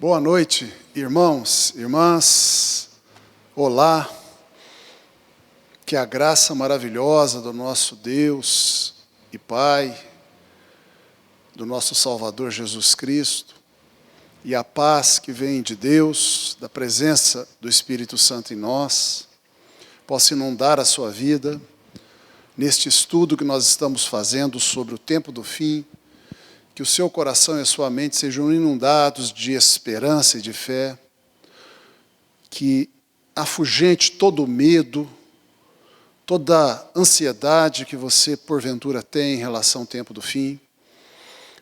Boa noite, irmãos, irmãs. Olá. Que a graça maravilhosa do nosso Deus e Pai, do nosso Salvador Jesus Cristo, e a paz que vem de Deus, da presença do Espírito Santo em nós, possa inundar a sua vida neste estudo que nós estamos fazendo sobre o tempo do fim. Que o seu coração e a sua mente sejam inundados de esperança e de fé, que afugente todo o medo, toda ansiedade que você porventura tem em relação ao tempo do fim,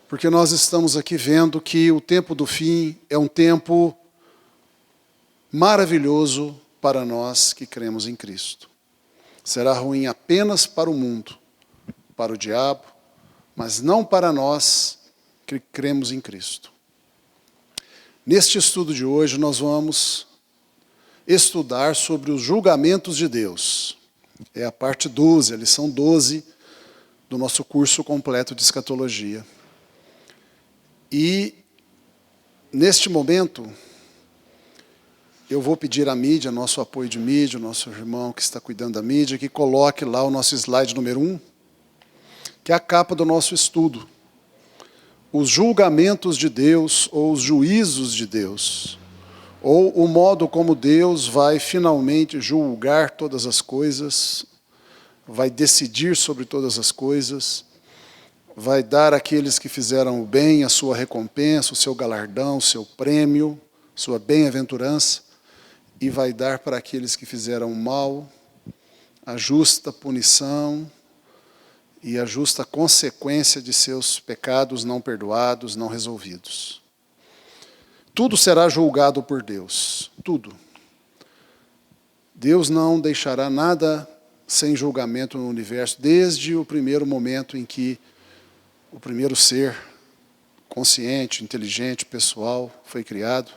porque nós estamos aqui vendo que o tempo do fim é um tempo maravilhoso para nós que cremos em Cristo. Será ruim apenas para o mundo, para o diabo, mas não para nós que cremos em Cristo. Neste estudo de hoje, nós vamos estudar sobre os julgamentos de Deus. É a parte 12, a lição 12 do nosso curso completo de escatologia. E, neste momento, eu vou pedir à mídia, nosso apoio de mídia, o nosso irmão que está cuidando da mídia, que coloque lá o nosso slide número 1, que é a capa do nosso estudo. Os julgamentos de Deus, ou os juízos de Deus, ou o modo como Deus vai finalmente julgar todas as coisas, vai decidir sobre todas as coisas, vai dar àqueles que fizeram o bem a sua recompensa, o seu galardão, o seu prêmio, sua bem-aventurança, e vai dar para aqueles que fizeram o mal a justa punição e a justa consequência de seus pecados não perdoados, não resolvidos. Tudo será julgado por Deus, tudo. Deus não deixará nada sem julgamento no universo, desde o primeiro momento em que o primeiro ser consciente, inteligente, pessoal foi criado,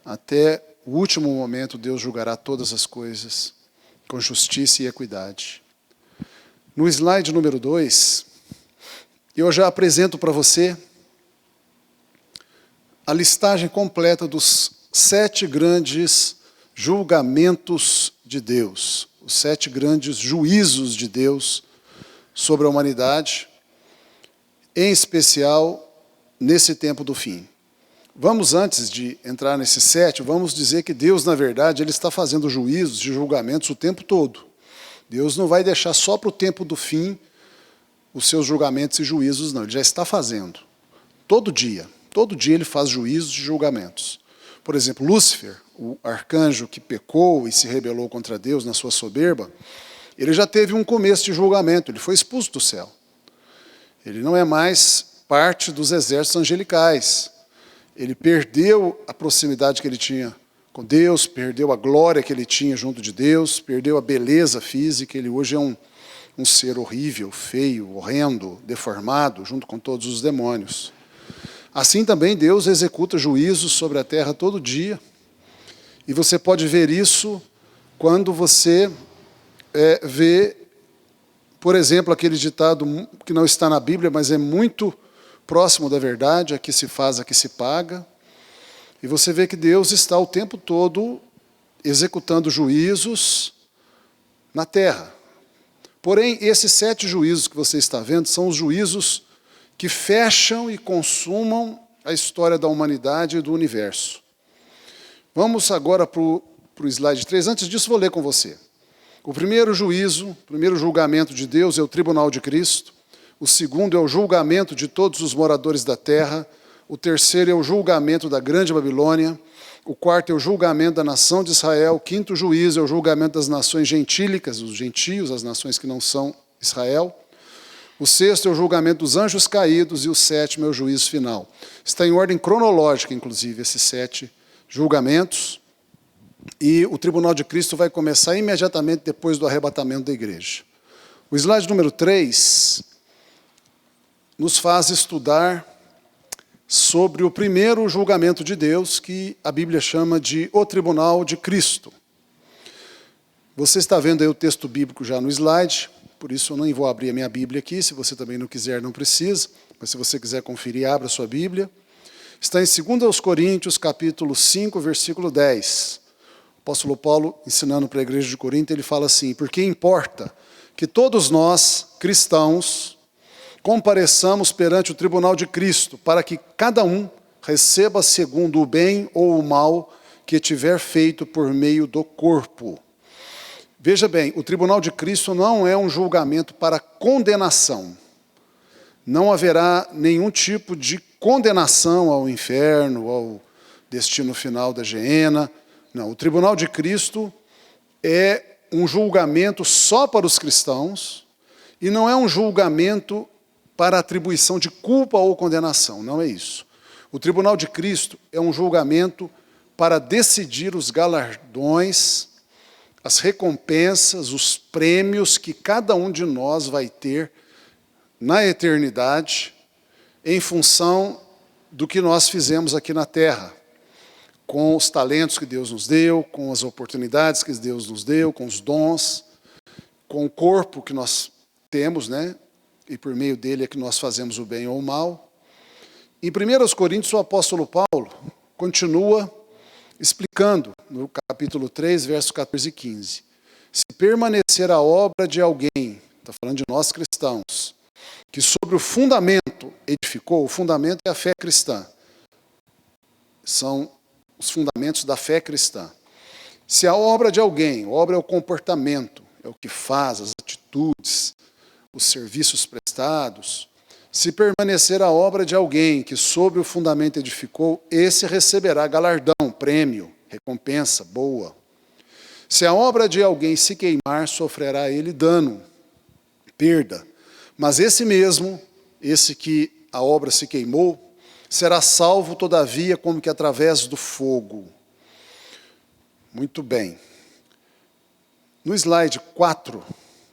até o último momento Deus julgará todas as coisas com justiça e equidade. No slide número 2, eu já apresento para você a listagem completa dos 7 grandes julgamentos de Deus, os 7 grandes juízos de Deus sobre a humanidade, em especial nesse tempo do fim. Vamos, antes de entrar nesses 7, vamos dizer que Deus, na verdade, Ele está fazendo juízos e julgamentos o tempo todo. Deus não vai deixar só para o tempo do fim os seus julgamentos e juízos, não. Ele já está fazendo. Todo dia Ele faz juízos e julgamentos. Por exemplo, Lúcifer, o arcanjo que pecou e se rebelou contra Deus na sua soberba, ele já teve um começo de julgamento, ele foi expulso do céu. Ele não é mais parte dos exércitos angelicais. Ele perdeu a proximidade que ele tinha com Deus, perdeu a glória que ele tinha junto de Deus, perdeu a beleza física, ele hoje é um ser horrível, feio, horrendo, deformado, junto com todos os demônios. Assim também Deus executa juízos sobre a terra todo dia, e você pode ver isso quando você vê, por exemplo, aquele ditado que não está na Bíblia, mas é muito próximo da verdade: aqui se faz, aqui se paga. E você vê que Deus está o tempo todo executando juízos na terra. Porém, esses 7 juízos que você está vendo são os juízos que fecham e consumam a história da humanidade e do universo. Vamos agora para o slide 3. Antes disso, vou ler com você. O primeiro juízo, o primeiro julgamento de Deus é o tribunal de Cristo. O segundo é o julgamento de todos os moradores da terra. O terceiro é o julgamento da grande Babilônia. O quarto é o julgamento da nação de Israel. O quinto juízo é o julgamento das nações gentílicas, os gentios, as nações que não são Israel. O sexto é o julgamento dos anjos caídos. E o sétimo é o juízo final. Está em ordem cronológica, inclusive, esses 7 julgamentos. E o tribunal de Cristo vai começar imediatamente depois do arrebatamento da igreja. O slide número 3 nos faz estudar sobre o primeiro julgamento de Deus, que a Bíblia chama de o tribunal de Cristo. Você está vendo aí o texto bíblico já no slide, por isso eu não vou abrir a minha Bíblia aqui. Se você também não quiser, não precisa, mas se você quiser conferir, abra a sua Bíblia. Está em 2 Coríntios, capítulo 5, versículo 10. O apóstolo Paulo, ensinando para a igreja de Corinto, ele fala assim: porque importa que todos nós, cristãos, compareçamos perante o tribunal de Cristo, para que cada um receba segundo o bem ou o mal que tiver feito por meio do corpo. Veja bem, o tribunal de Cristo não é um julgamento para condenação. Não haverá nenhum tipo de condenação ao inferno, ao destino final da geena. Não, o tribunal de Cristo é um julgamento só para os cristãos e não é um julgamento para atribuição de culpa ou condenação, não é isso. O tribunal de Cristo é um julgamento para decidir os galardões, as recompensas, os prêmios que cada um de nós vai ter na eternidade, em função do que nós fizemos aqui na terra, com os talentos que Deus nos deu, com as oportunidades que Deus nos deu, com os dons, com o corpo que nós temos, né? E por meio dele é que nós fazemos o bem ou o mal. Em 1 Coríntios, o apóstolo Paulo continua explicando, no capítulo 3, versos 14 e 15. Se permanecer a obra de alguém, está falando de nós cristãos, que sobre o fundamento edificou, o fundamento é a fé cristã. São os fundamentos da fé cristã. Se a obra de alguém, a obra é o comportamento, é o que faz, as atitudes, os serviços prestados, se permanecer a obra de alguém que sobre o fundamento edificou, esse receberá galardão, prêmio, recompensa boa. Se a obra de alguém se queimar, sofrerá ele dano, perda. Mas esse mesmo, esse que a obra se queimou, será salvo, todavia, como que através do fogo. Muito bem. No slide 4,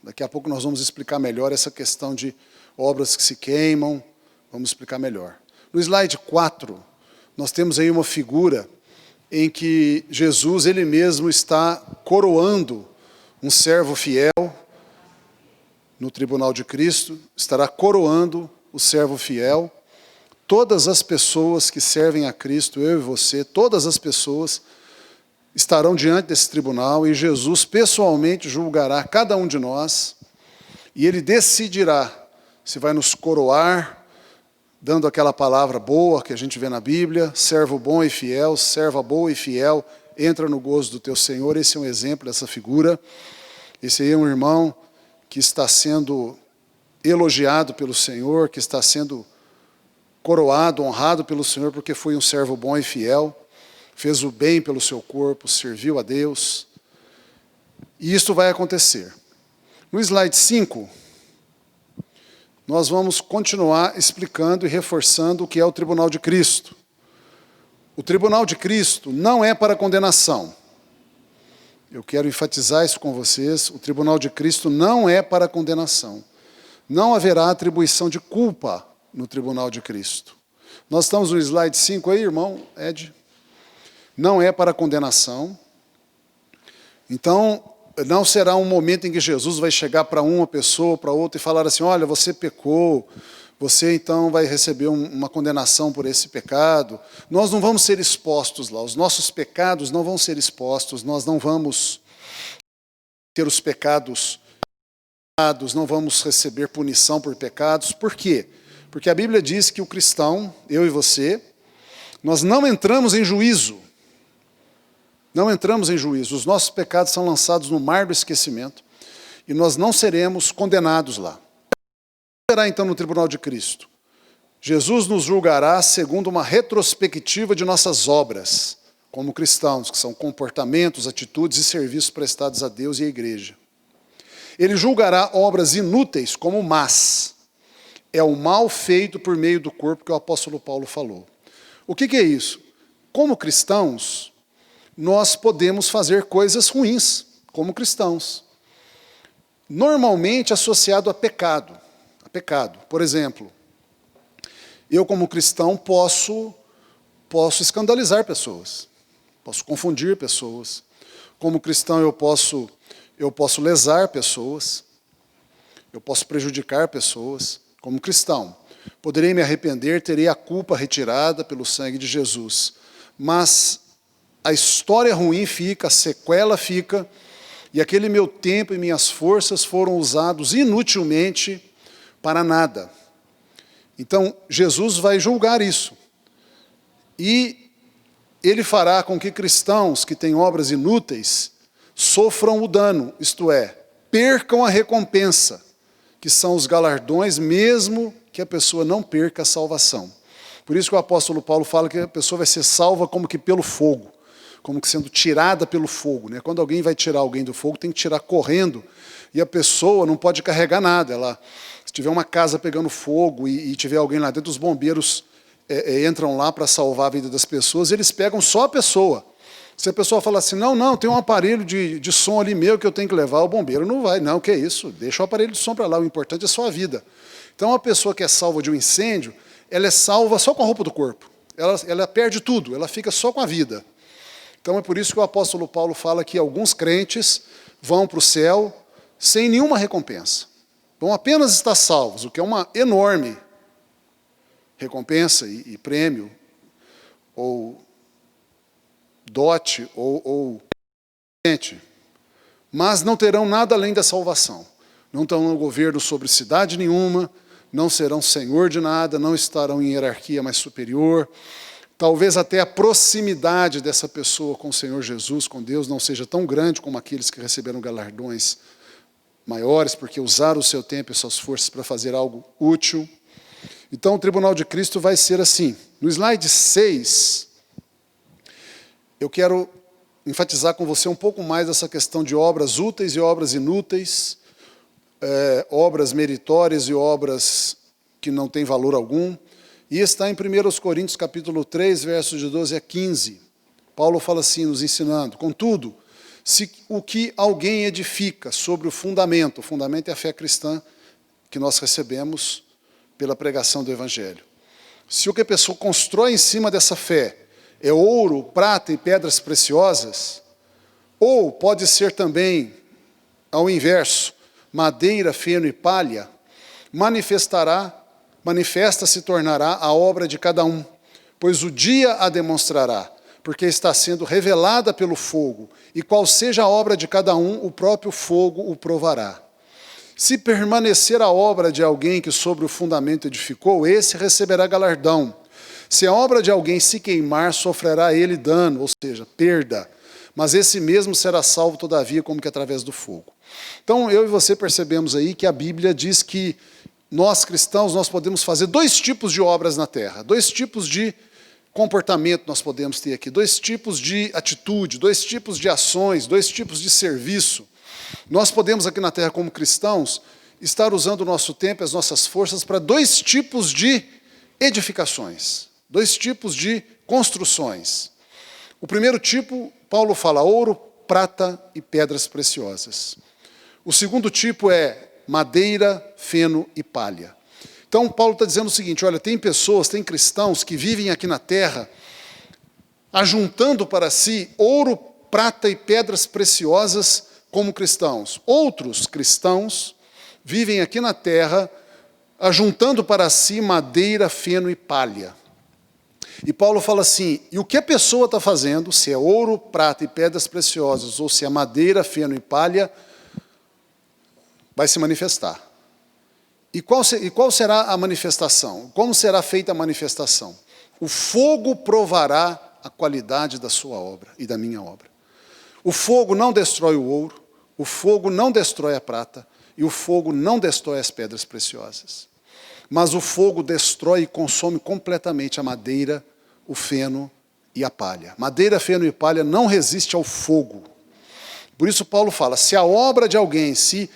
daqui a pouco nós vamos explicar melhor essa questão de obras que se queimam, vamos explicar melhor. No slide 4, nós temos aí uma figura em que Jesus, ele mesmo, está coroando um servo fiel no tribunal de Cristo, estará coroando o servo fiel. Todas as pessoas que servem a Cristo, eu e você, todas as pessoas estarão diante desse tribunal e Jesus pessoalmente julgará cada um de nós e ele decidirá se vai nos coroar, dando aquela palavra boa que a gente vê na Bíblia, servo bom e fiel, serva boa e fiel, entra no gozo do teu Senhor. Esse é um exemplo dessa figura. Esse aí é um irmão que está sendo elogiado pelo Senhor, que está sendo coroado, honrado pelo Senhor, porque foi um servo bom e fiel, fez o bem pelo seu corpo, serviu a Deus. E isto vai acontecer. No slide 5, nós vamos continuar explicando e reforçando o que é o tribunal de Cristo. O tribunal de Cristo não é para condenação. Eu quero enfatizar isso com vocês. O tribunal de Cristo não é para condenação. Não haverá atribuição de culpa no tribunal de Cristo. Nós estamos no slide 5 aí, irmão Ed. Não é para condenação. Então, não será um momento em que Jesus vai chegar para uma pessoa, para outra e falar assim: olha, você pecou, você então vai receber uma condenação por esse pecado. Nós não vamos ser expostos lá, os nossos pecados não vão ser expostos, nós não vamos ter os pecados, não vamos receber punição por pecados. Por quê? Porque a Bíblia diz que o cristão, eu e você, nós não entramos em juízo. Não entramos em juízo. Os nossos pecados são lançados no mar do esquecimento e nós não seremos condenados lá. O que será então no tribunal de Cristo? Jesus nos julgará segundo uma retrospectiva de nossas obras, como cristãos, que são comportamentos, atitudes e serviços prestados a Deus e à igreja. Ele julgará obras inúteis como más. É o mal feito por meio do corpo que o apóstolo Paulo falou. O que é isso? Como cristãos, nós podemos fazer coisas ruins, como cristãos. Normalmente associado a pecado. Por exemplo, eu como cristão posso escandalizar pessoas, posso confundir pessoas. Como cristão eu posso lesar pessoas, eu posso prejudicar pessoas, como cristão. poderei me arrepender, terei a culpa retirada pelo sangue de Jesus. Mas a história ruim fica, a sequela fica, e aquele meu tempo e minhas forças foram usados inutilmente para nada. Então, Jesus vai julgar isso. E ele fará com que cristãos que têm obras inúteis sofram o dano, isto é, percam a recompensa, que são os galardões, mesmo que a pessoa não perca a salvação. Por isso que o apóstolo Paulo fala que a pessoa vai ser salva como que pelo fogo, como que sendo tirada pelo fogo, né? Quando alguém vai tirar alguém do fogo, tem que tirar correndo, e a pessoa não pode carregar nada. Se tiver uma casa pegando fogo e tiver alguém lá dentro, os bombeiros entram lá para salvar a vida das pessoas, eles pegam só a pessoa. Se a pessoa fala assim, não, tem um aparelho de som ali meu que eu tenho que levar, o bombeiro não vai, não, que é isso, deixa o aparelho de som para lá, o importante é só a vida. Então, a pessoa que é salva de um incêndio, ela é salva só com a roupa do corpo, ela perde tudo, ela fica só com a vida. Então, é por isso que o apóstolo Paulo fala que alguns crentes vão para o céu sem nenhuma recompensa. Vão apenas estar salvos, o que é uma enorme recompensa e prêmio, ou dote, ou mas não terão nada além da salvação. Não terão governo sobre cidade nenhuma, não serão senhor de nada, não estarão em hierarquia mais superior. Talvez até a proximidade dessa pessoa com o Senhor Jesus, com Deus, não seja tão grande como aqueles que receberam galardões maiores, porque usaram o seu tempo e suas forças para fazer algo útil. Então, o tribunal de Cristo vai ser assim. No slide 6, eu quero enfatizar com você um pouco mais essa questão de obras úteis e obras inúteis, obras meritórias e obras que não têm valor algum. E está em 1 Coríntios capítulo 3, versos de 12 a 15. Paulo fala assim, nos ensinando, contudo, se o que alguém edifica sobre o fundamento é a fé cristã que nós recebemos pela pregação do Evangelho. Se o que a pessoa constrói em cima dessa fé é ouro, prata e pedras preciosas, ou pode ser também, ao inverso, madeira, feno e palha, manifesta se tornará a obra de cada um, pois o dia a demonstrará, porque está sendo revelada pelo fogo, e qual seja a obra de cada um, o próprio fogo o provará. Se permanecer a obra de alguém que sobre o fundamento edificou, esse receberá galardão. Se a obra de alguém se queimar, sofrerá ele dano, ou seja, perda. Mas esse mesmo será salvo, todavia, como que através do fogo. Então, eu e você percebemos aí que a Bíblia diz que nós, cristãos, nós podemos fazer 2 tipos de obras na terra, 2 tipos de comportamento nós podemos ter aqui, 2 tipos de atitude, 2 tipos de ações, 2 tipos de serviço. Nós podemos aqui na terra, como cristãos, estar usando o nosso tempo e as nossas forças para 2 tipos de edificações, 2 tipos de construções. O primeiro tipo, Paulo fala ouro, prata e pedras preciosas. O segundo tipo é madeira, feno e palha. Então, Paulo está dizendo o seguinte, olha, tem pessoas, tem cristãos que vivem aqui na terra, ajuntando para si ouro, prata e pedras preciosas como cristãos. Outros cristãos vivem aqui na terra, ajuntando para si madeira, feno e palha. E Paulo fala assim, e o que a pessoa está fazendo, se é ouro, prata e pedras preciosas, ou se é madeira, feno e palha, vai se manifestar. E qual será a manifestação? Como será feita a manifestação? O fogo provará a qualidade da sua obra e da minha obra. O fogo não destrói o ouro, o fogo não destrói a prata, e o fogo não destrói as pedras preciosas. Mas o fogo destrói e consome completamente a madeira, o feno e a palha. Madeira, feno e palha não resiste ao fogo. Por isso Paulo fala, se a obra de alguém, se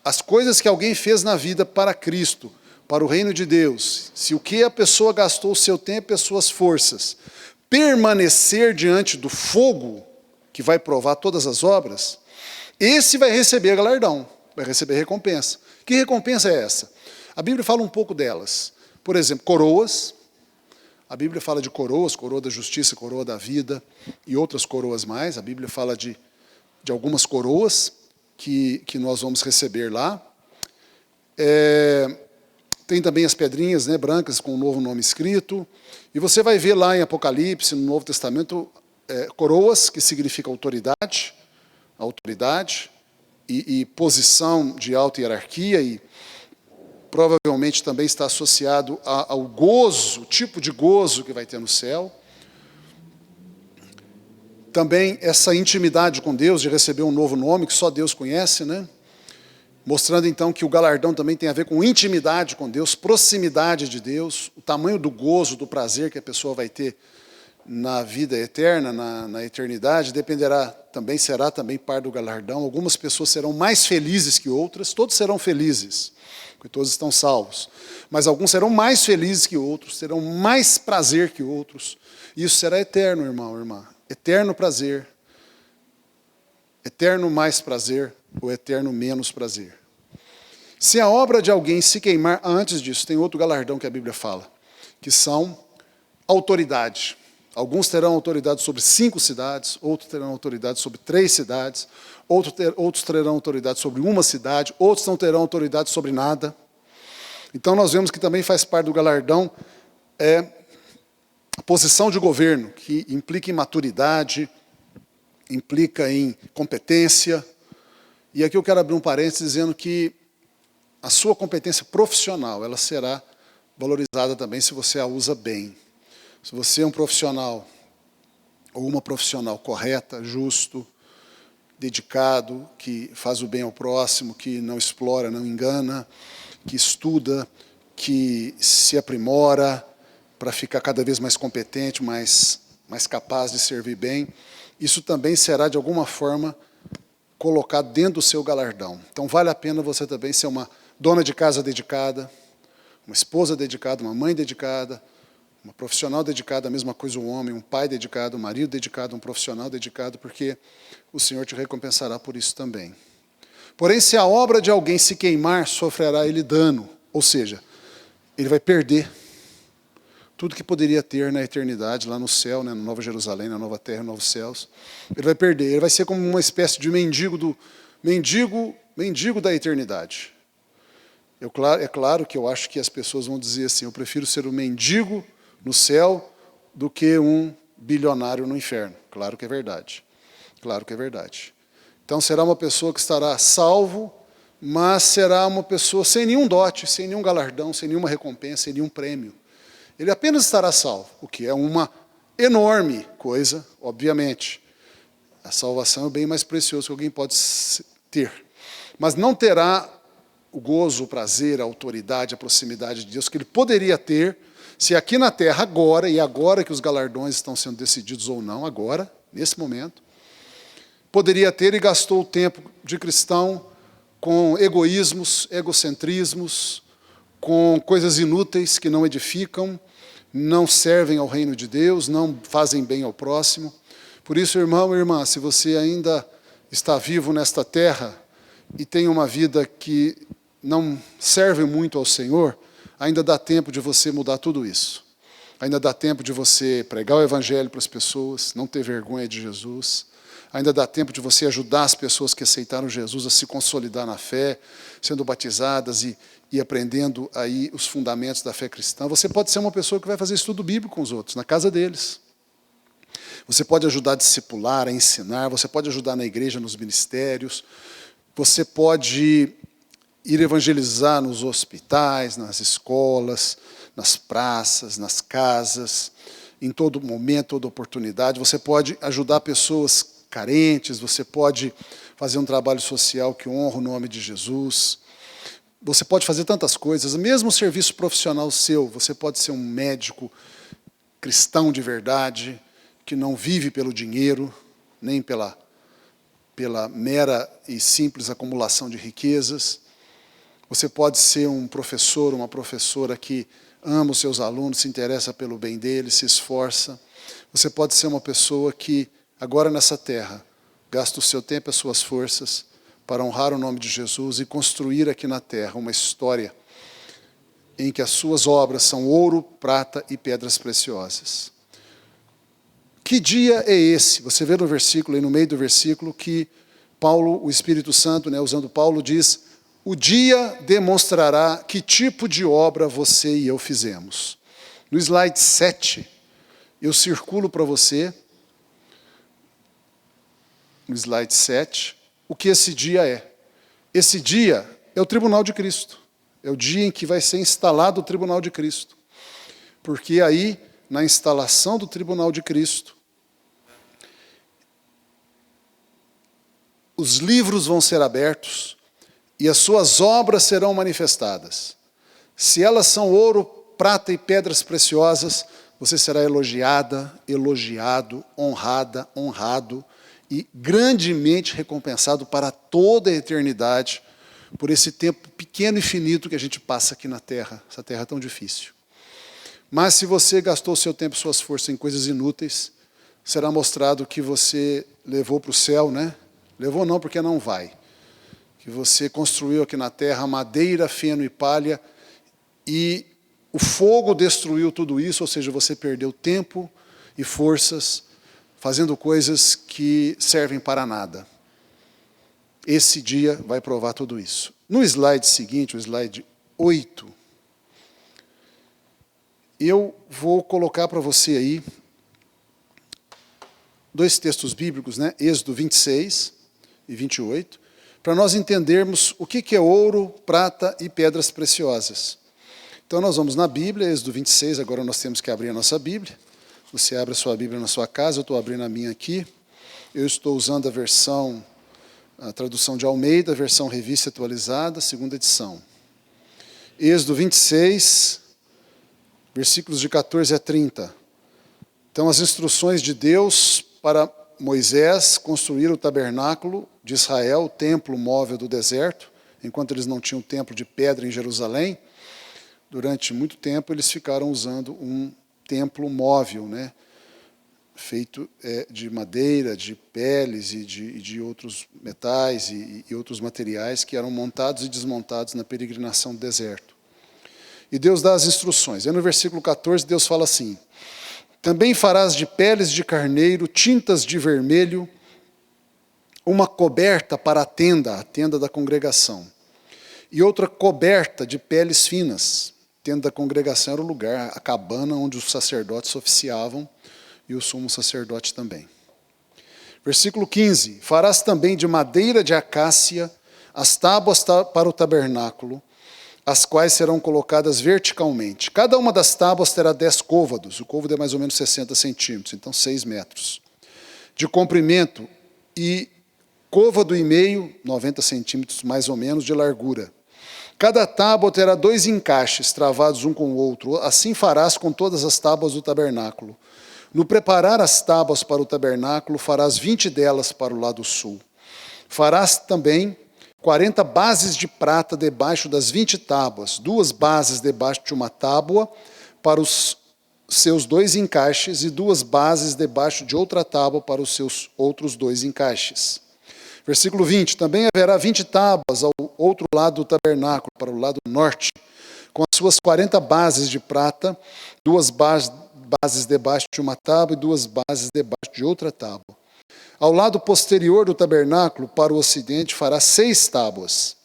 as coisas que alguém fez na vida para Cristo, para o reino de Deus, se o que a pessoa gastou o seu tempo e as suas forças, permanecer diante do fogo, que vai provar todas as obras, esse vai receber galardão, vai receber recompensa. Que recompensa é essa? A Bíblia fala um pouco delas. Por exemplo, coroas. A Bíblia fala de coroas, coroa da justiça, coroa da vida e outras coroas mais. A Bíblia fala de algumas coroas que nós vamos receber lá. Tem também as pedrinhas, né, brancas com o novo nome escrito. E você vai ver lá em Apocalipse, no Novo Testamento, coroas, que significa autoridade e posição de alta hierarquia, e provavelmente também está associado ao gozo, o tipo de gozo que vai ter no céu. Também essa intimidade com Deus, de receber um novo nome que só Deus conhece, né? Mostrando então que o galardão também tem a ver com intimidade com Deus, proximidade de Deus, o tamanho do gozo, do prazer que a pessoa vai ter na vida eterna, na eternidade, será também parte do galardão. Algumas pessoas serão mais felizes que outras, todos serão felizes, porque todos estão salvos. Mas alguns serão mais felizes que outros, terão mais prazer que outros. Isso será eterno, irmão, irmã. Eterno prazer, eterno mais prazer, ou eterno menos prazer. Se a obra de alguém se queimar, antes disso, tem outro galardão que a Bíblia fala, que são autoridade. Alguns terão autoridade sobre 5 cidades, outros terão autoridade sobre 3 cidades, outros terão autoridade sobre uma cidade, outros não terão autoridade sobre nada. Então nós vemos que também faz parte do galardão a posição de governo, que implica em maturidade, implica em competência. E aqui eu quero abrir um parênteses dizendo que a sua competência profissional, ela será valorizada também se você a usa bem. Se você é um profissional ou uma profissional correta, justo, dedicado, que faz o bem ao próximo, que não explora, não engana, que estuda, que se aprimora para ficar cada vez mais competente, mais capaz de servir bem, isso também será, de alguma forma, colocado dentro do seu galardão. Então, vale a pena você também ser uma dona de casa dedicada, uma esposa dedicada, uma mãe dedicada, uma profissional dedicada, a mesma coisa um homem, um pai dedicado, um marido dedicado, um profissional dedicado, porque o Senhor te recompensará por isso também. Porém, se a obra de alguém se queimar, sofrerá ele dano, ou seja, ele vai perder tudo que poderia ter na eternidade, lá no céu, né, na Nova Jerusalém, na Nova Terra, novos céus. Ele vai perder, ele vai ser como uma espécie de mendigo da eternidade. É claro que eu acho que as pessoas vão dizer assim, eu prefiro ser um mendigo no céu do que um bilionário no inferno. Claro que é verdade. Claro que é verdade. Então será uma pessoa que estará salvo, mas será uma pessoa sem nenhum dote, sem nenhum galardão, sem nenhuma recompensa, sem nenhum prêmio. Ele apenas estará salvo, o que é uma enorme coisa, obviamente. A salvação é o bem mais precioso que alguém pode ter. Mas não terá o gozo, o prazer, a autoridade, a proximidade de Deus que ele poderia ter se aqui na terra, agora que os galardões estão sendo decididos ou não, agora, nesse momento, poderia ter e gastou o tempo de cristão com egoísmos, egocentrismos, com coisas inúteis que não edificam, não servem ao reino de Deus, não fazem bem ao próximo. Por isso, irmão e irmã, se você ainda está vivo nesta terra e tem uma vida que não serve muito ao Senhor, ainda dá tempo de você mudar tudo isso. Ainda dá tempo de você pregar o Evangelho para as pessoas, não ter vergonha de Jesus. Ainda dá tempo de você ajudar as pessoas que aceitaram Jesus a se consolidar na fé, sendo batizadas e aprendendo aí os fundamentos da fé cristã. Você pode ser uma pessoa que vai fazer estudo bíblico com os outros, na casa deles. Você pode ajudar a discipular, a ensinar, você pode ajudar na igreja, nos ministérios, você pode ir evangelizar nos hospitais, nas escolas, nas praças, nas casas, em todo momento, toda oportunidade. Você pode ajudar pessoas carentes, você pode fazer um trabalho social que honra o nome de Jesus. Você pode fazer tantas coisas, mesmo o serviço profissional seu, você pode ser um médico cristão de verdade, que não vive pelo dinheiro, nem pela mera e simples acumulação de riquezas. Você pode ser um professor, uma professora que ama os seus alunos, se interessa pelo bem deles, se esforça. Você pode ser uma pessoa que, agora nessa terra, gasta o seu tempo e as suas forças para honrar o nome de Jesus e construir aqui na terra uma história em que as suas obras são ouro, prata e pedras preciosas. Que dia é esse? Você vê no versículo, aí no meio do versículo, que Paulo, o Espírito Santo, usando Paulo, diz: O dia demonstrará que tipo de obra você e eu fizemos. No slide 7, eu circulo para você, no slide 7, o que esse dia é. Esse dia é o tribunal de Cristo. É o dia em que vai ser instalado o tribunal de Cristo. Porque aí, na instalação do tribunal de Cristo, os livros vão ser abertos e as suas obras serão manifestadas. Se elas são ouro, prata e pedras preciosas, você será elogiada, elogiado, honrada, honrado e grandemente recompensado para toda a eternidade por esse tempo pequeno e finito que a gente passa aqui na Terra, essa Terra tão difícil. Mas se você gastou seu tempo e suas forças em coisas inúteis, será mostrado que você levou para o céu, né? Levou não, porque não vai. Que você construiu aqui na terra madeira, feno e palha, e o fogo destruiu tudo isso, ou seja, você perdeu tempo e forças fazendo coisas que servem para nada. Esse dia vai provar tudo isso. No slide seguinte, o slide 8, eu vou colocar para você aí dois textos bíblicos, né? Êxodo 26 e 28, para nós entendermos o que é ouro, prata e pedras preciosas. Então nós vamos na Bíblia, Êxodo 26, agora nós temos que abrir a nossa Bíblia. Você abre a sua Bíblia na sua casa, eu estou abrindo a minha aqui. Eu estou usando a tradução de Almeida, a versão revista atualizada, segunda edição. Êxodo 26, versículos de 14 a 30. Então as instruções de Deus para Moisés construir o tabernáculo de Israel, o templo móvel do deserto, enquanto eles não tinham templo de pedra em Jerusalém, durante muito tempo eles ficaram usando um templo móvel, né, feito de madeira, de peles e de outros metais e outros materiais que eram montados e desmontados na peregrinação do deserto. E Deus dá as instruções. Aí no versículo 14 Deus fala assim: também farás de peles de carneiro, tintas de vermelho, uma coberta para a tenda da congregação, e outra coberta de peles finas. A tenda da congregação era o lugar, a cabana onde os sacerdotes oficiavam, e o sumo sacerdote também. Versículo 15, farás também de madeira de acácia as tábuas para o tabernáculo, as quais serão colocadas verticalmente. Cada uma das tábuas terá 10 côvados, o côvado é mais ou menos 60 centímetros, então 6 metros, de comprimento, e côvado e meio, 90 centímetros mais ou menos, de largura. Cada tábua terá 2 encaixes, travados um com o outro, assim farás com todas as tábuas do tabernáculo. No preparar as tábuas para o tabernáculo, farás 20 delas para o lado sul. Farás também 40 bases de prata debaixo das 20 tábuas, 2 bases debaixo de uma tábua para os seus 2 encaixes e 2 bases debaixo de outra tábua para os seus outros 2 encaixes. Versículo 20, também haverá 20 tábuas ao outro lado do tabernáculo, para o lado norte, com as suas 40 bases de prata, 2 bases debaixo de uma tábua e 2 bases debaixo de outra tábua. Ao lado posterior do tabernáculo, para o ocidente, farás 6 tábuas.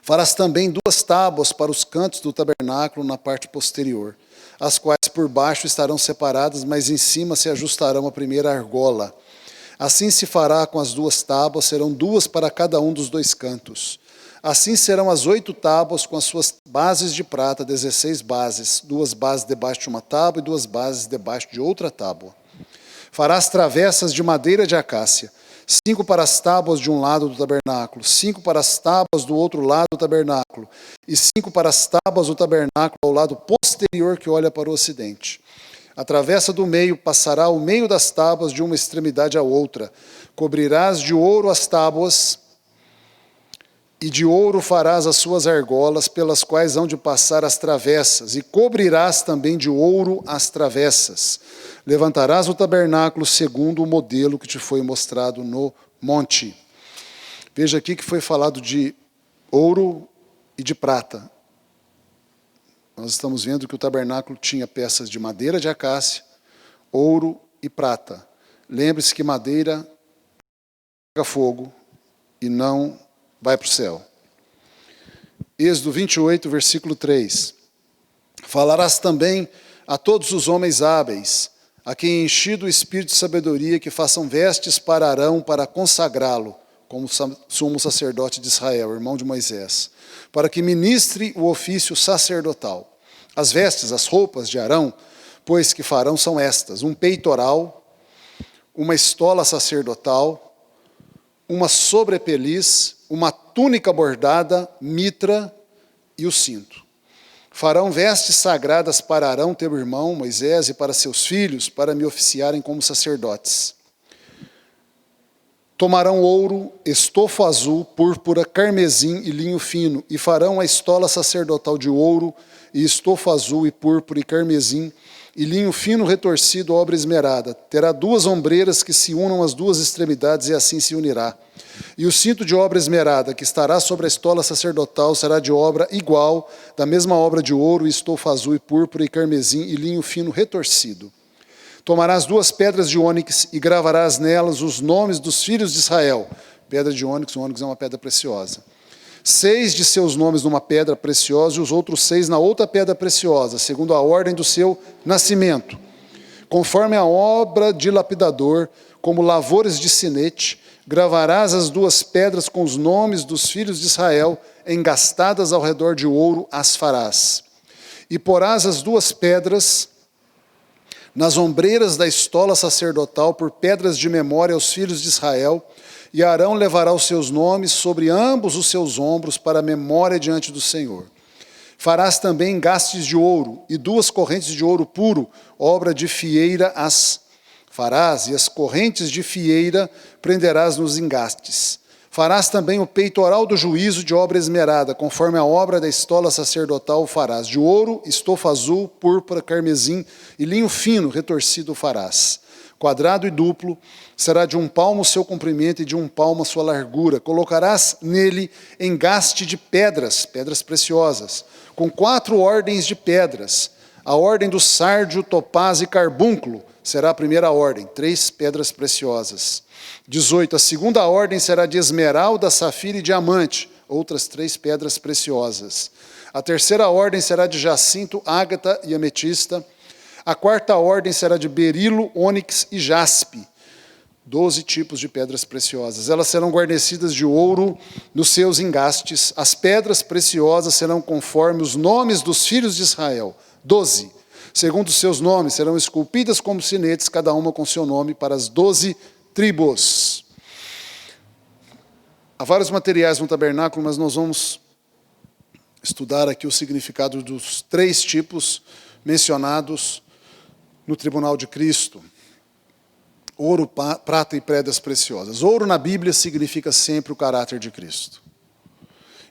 Farás também 2 tábuas para os cantos do tabernáculo na parte posterior, as quais por baixo estarão separadas, mas em cima se ajustarão à primeira argola. Assim se fará com as 2 tábuas, serão 2 para cada um dos 2 cantos. Assim serão as 8 tábuas com as suas bases de prata, 16 bases, 2 bases debaixo de uma tábua e 2 bases debaixo de outra tábua. Farás travessas de madeira de acácia, 5 para as tábuas de um lado do tabernáculo, 5 para as tábuas do outro lado do tabernáculo, e 5 para as tábuas do tabernáculo ao lado posterior que olha para o ocidente. A travessa do meio passará ao meio das tábuas de uma extremidade à outra. Cobrirás de ouro as tábuas, e de ouro farás as suas argolas, pelas quais hão de passar as travessas, e cobrirás também de ouro as travessas. Levantarás o tabernáculo segundo o modelo que te foi mostrado no monte. Veja aqui que foi falado de ouro e de prata. Nós estamos vendo que o tabernáculo tinha peças de madeira de acácia, ouro e prata. Lembre-se que madeira pega fogo e não vai para o céu. Êxodo 28, versículo 3. Falarás também a todos os homens hábeis, a quem enchido o espírito de sabedoria, que façam vestes para Arão, para consagrá-lo, como sumo sacerdote de Israel, irmão de Moisés, para que ministre o ofício sacerdotal. As vestes, as roupas de Arão, pois que farão são estas: um peitoral, uma estola sacerdotal, uma sobrepeliz, uma túnica bordada, mitra e o cinto. Farão vestes sagradas para Arão, teu irmão, Moisés, e para seus filhos, para me oficiarem como sacerdotes. Tomarão ouro, estofo azul, púrpura, carmesim e linho fino, e farão a estola sacerdotal de ouro, e estofo azul, e púrpura, e carmesim, e linho fino retorcido, obra esmerada. Terá 2 ombreiras que se unam às 2 extremidades, e assim se unirá. E o cinto de obra esmerada, que estará sobre a estola sacerdotal, será de obra igual, da mesma obra de ouro, e estofo azul, e púrpura, e carmesim, e linho fino retorcido. Tomarás 2 pedras de ônix e gravarás nelas os nomes dos filhos de Israel. Pedra de ônix, o ônix é uma pedra preciosa. 6 de seus nomes numa pedra preciosa e os outros 6 na outra pedra preciosa, segundo a ordem do seu nascimento. Conforme a obra de lapidador, como lavores de sinete, gravarás as 2 pedras com os nomes dos filhos de Israel, engastadas ao redor de ouro as farás. E porás as 2 pedras nas ombreiras da estola sacerdotal, por pedras de memória aos filhos de Israel, e Arão levará os seus nomes sobre ambos os seus ombros para a memória diante do Senhor. Farás também engastes de ouro, e 2 correntes de ouro puro, obra de fieira as farás, e as correntes de fieira prenderás nos engastes. Farás também o peitoral do juízo de obra esmerada, conforme a obra da estola sacerdotal o farás. De ouro, estofo azul, púrpura, carmesim e linho fino retorcido o farás. Quadrado e duplo, será de 1 palmo o seu comprimento e de 1 palmo a sua largura. Colocarás nele engaste de pedras, pedras preciosas, com 4 ordens de pedras. A ordem do sárdio, topázio e carbúnculo será a primeira ordem, 3 pedras preciosas. 18. A segunda ordem será de esmeralda, safira e diamante, outras 3 pedras preciosas. A terceira ordem será de jacinto, ágata e ametista. A quarta ordem será de berilo, ônix e jaspe, 12 tipos de pedras preciosas. Elas serão guarnecidas de ouro nos seus engastes. As pedras preciosas serão conforme os nomes dos filhos de Israel, 12. Segundo os seus nomes, serão esculpidas como sinetes, cada uma com seu nome, para as 12 tribos. Há vários materiais no tabernáculo, mas nós vamos estudar aqui o significado dos 3 tipos mencionados no tribunal de Cristo: ouro, prata e pedras preciosas. Ouro na Bíblia significa sempre o caráter de Cristo.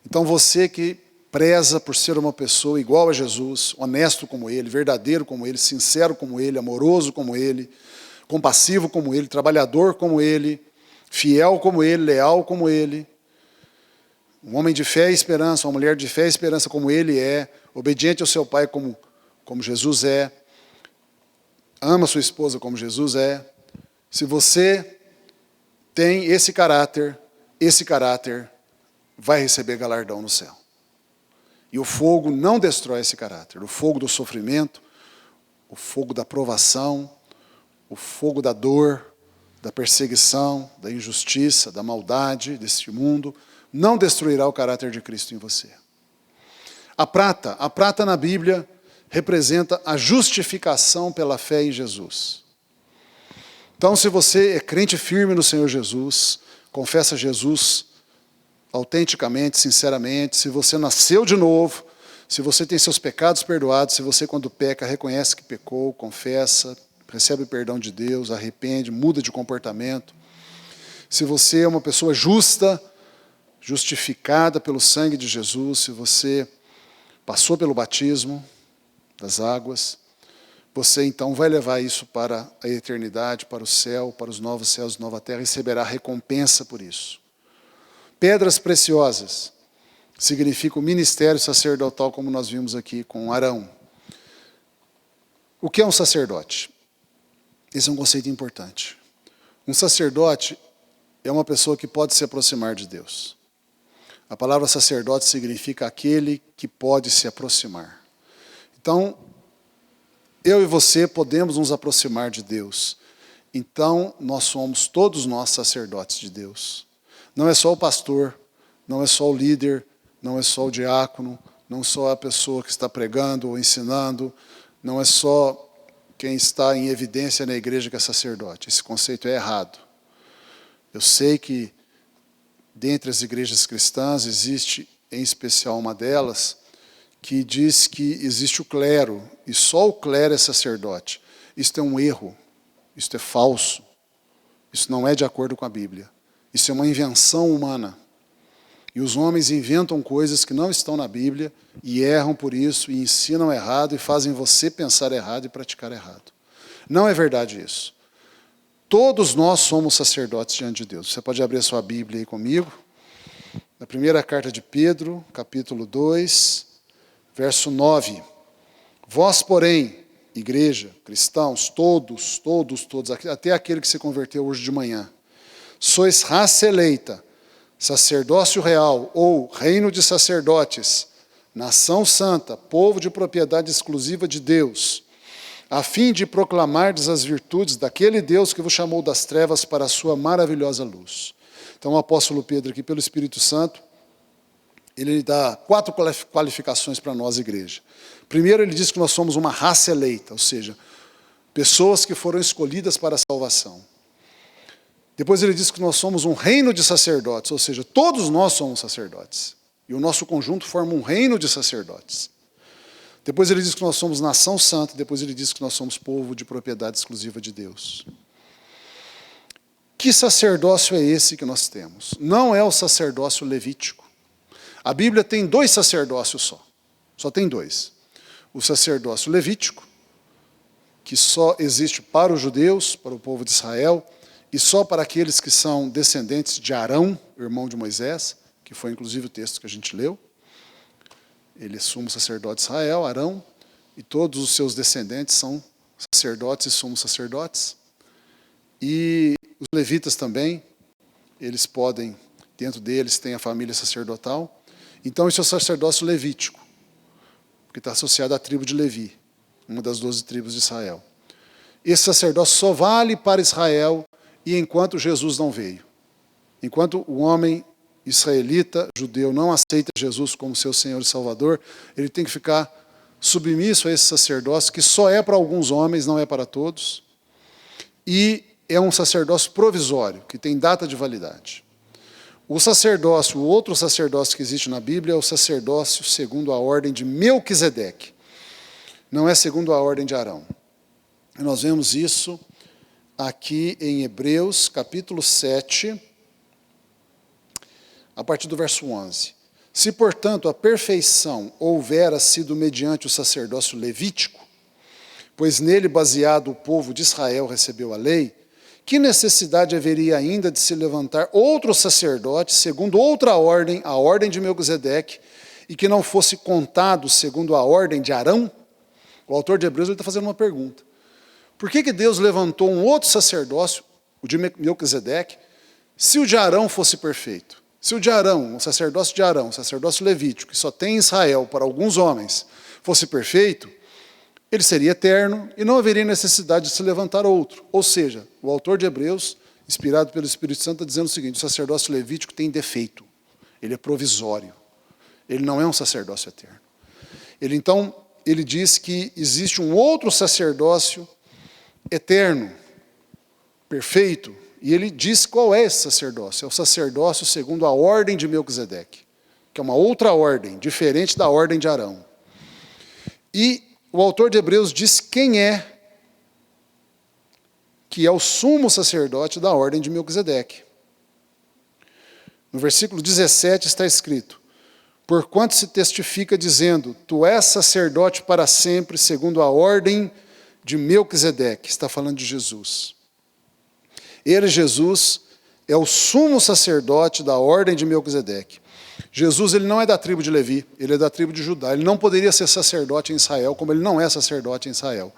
Então você que preza por ser uma pessoa igual a Jesus, honesto como Ele, verdadeiro como Ele, sincero como Ele, amoroso como Ele, compassivo como Ele, trabalhador como Ele, fiel como Ele, leal como Ele, um homem de fé e esperança, uma mulher de fé e esperança como Ele é, obediente ao seu pai como Jesus é, ama sua esposa como Jesus é. Se você tem esse caráter vai receber galardão no céu. E o fogo não destrói esse caráter. O fogo do sofrimento, o fogo da provação, o fogo da dor, da perseguição, da injustiça, da maldade deste mundo, não destruirá o caráter de Cristo em você. A prata na Bíblia representa a justificação pela fé em Jesus. Então, se você é crente firme no Senhor Jesus, confessa Jesus autenticamente, sinceramente, se você nasceu de novo, se você tem seus pecados perdoados, se você quando peca reconhece que pecou, confessa, recebe o perdão de Deus, arrepende, muda de comportamento, se você é uma pessoa justa, justificada pelo sangue de Jesus, se você passou pelo batismo das águas, você então vai levar isso para a eternidade, para o céu, para os novos céus e nova terra, e receberá recompensa por isso. Pedras preciosas significa o ministério sacerdotal, como nós vimos aqui com Arão. O que é um sacerdote? Esse é um conceito importante. Um sacerdote é uma pessoa que pode se aproximar de Deus. A palavra sacerdote significa aquele que pode se aproximar. Então, eu e você podemos nos aproximar de Deus. Então, todos nós sacerdotes de Deus. Não é só o pastor, não é só o líder, não é só o diácono, não só a pessoa que está pregando ou ensinando, não é só quem está em evidência na igreja que é sacerdote. Esse conceito é errado. Eu sei que dentre as igrejas cristãs existe, em especial uma delas, que diz que existe o clero, e só o clero é sacerdote. Isto é um erro, isto é falso, isso não é de acordo com a Bíblia. Isso é uma invenção humana. E os homens inventam coisas que não estão na Bíblia e erram por isso, e ensinam errado e fazem você pensar errado e praticar errado. Não é verdade isso. Todos nós somos sacerdotes diante de Deus. Você pode abrir a sua Bíblia aí comigo. Na primeira carta de Pedro, capítulo 2, verso 9. Vós, porém, igreja, cristãos, todos, até aquele que se converteu hoje de manhã, sois raça eleita, sacerdócio real ou reino de sacerdotes, nação santa, povo de propriedade exclusiva de Deus, a fim de proclamardes as virtudes daquele Deus que vos chamou das trevas para a sua maravilhosa luz. Então o apóstolo Pedro aqui, pelo Espírito Santo, ele dá 4 qualificações para nós, igreja. Primeiro, ele diz que nós somos uma raça eleita, ou seja, pessoas que foram escolhidas para a salvação. Depois ele diz que nós somos um reino de sacerdotes, ou seja, todos nós somos sacerdotes. E o nosso conjunto forma um reino de sacerdotes. Depois ele diz que nós somos nação santa, depois ele diz que nós somos povo de propriedade exclusiva de Deus. Que sacerdócio é esse que nós temos? Não é o sacerdócio levítico. A Bíblia tem 2 sacerdócios só tem 2. O sacerdócio levítico, que só existe para os judeus, para o povo de Israel, e só para aqueles que são descendentes de Arão, irmão de Moisés, que foi inclusive o texto que a gente leu. Ele é sumo sacerdote de Israel, Arão, e todos os seus descendentes são sacerdotes e sumos sacerdotes. E os levitas também, eles podem, dentro deles tem a família sacerdotal. Então isso é o sacerdócio levítico, que está associado à tribo de Levi, uma das 12 tribos de Israel. Esse sacerdócio só vale para Israel e enquanto Jesus não veio. Enquanto o homem israelita, judeu, não aceita Jesus como seu Senhor e Salvador, ele tem que ficar submisso a esse sacerdócio, que só é para alguns homens, não é para todos, e é um sacerdócio provisório, que tem data de validade. O outro sacerdócio que existe na Bíblia é o sacerdócio segundo a ordem de Melquisedeque, não é segundo a ordem de Arão. E nós vemos isso aqui em Hebreus, capítulo 7, a partir do verso 11. Se, portanto, a perfeição houvera sido mediante o sacerdócio levítico, pois nele baseado o povo de Israel recebeu a lei, que necessidade haveria ainda de se levantar outro sacerdote, segundo outra ordem, a ordem de Melquisedeque, e que não fosse contado segundo a ordem de Arão? O autor de Hebreus está fazendo uma pergunta. Por que Deus levantou um outro sacerdócio, o de Melquisedeque, se o de Arão fosse perfeito? Se o de Arão, o sacerdócio de Arão, o sacerdócio levítico, que só tem em Israel para alguns homens, fosse perfeito, ele seria eterno e não haveria necessidade de se levantar outro. Ou seja, o autor de Hebreus, inspirado pelo Espírito Santo, está dizendo o seguinte: o sacerdócio levítico tem defeito, ele é provisório, ele não é um sacerdócio eterno. Ele diz que existe um outro sacerdócio eterno, perfeito, e ele diz qual é esse sacerdócio. É o sacerdócio segundo a ordem de Melquisedeque, que é uma outra ordem, diferente da ordem de Arão. E o autor de Hebreus diz quem é, que é o sumo sacerdote da ordem de Melquisedeque. No versículo 17 está escrito: porquanto se testifica dizendo, tu és sacerdote para sempre, segundo a ordem de Melquisedeque. Está falando de Jesus. Ele, Jesus, é o sumo sacerdote da ordem de Melquisedeque. Jesus, ele não é da tribo de Levi, ele é da tribo de Judá. Ele não poderia ser sacerdote em Israel, como ele não é sacerdote em Israel.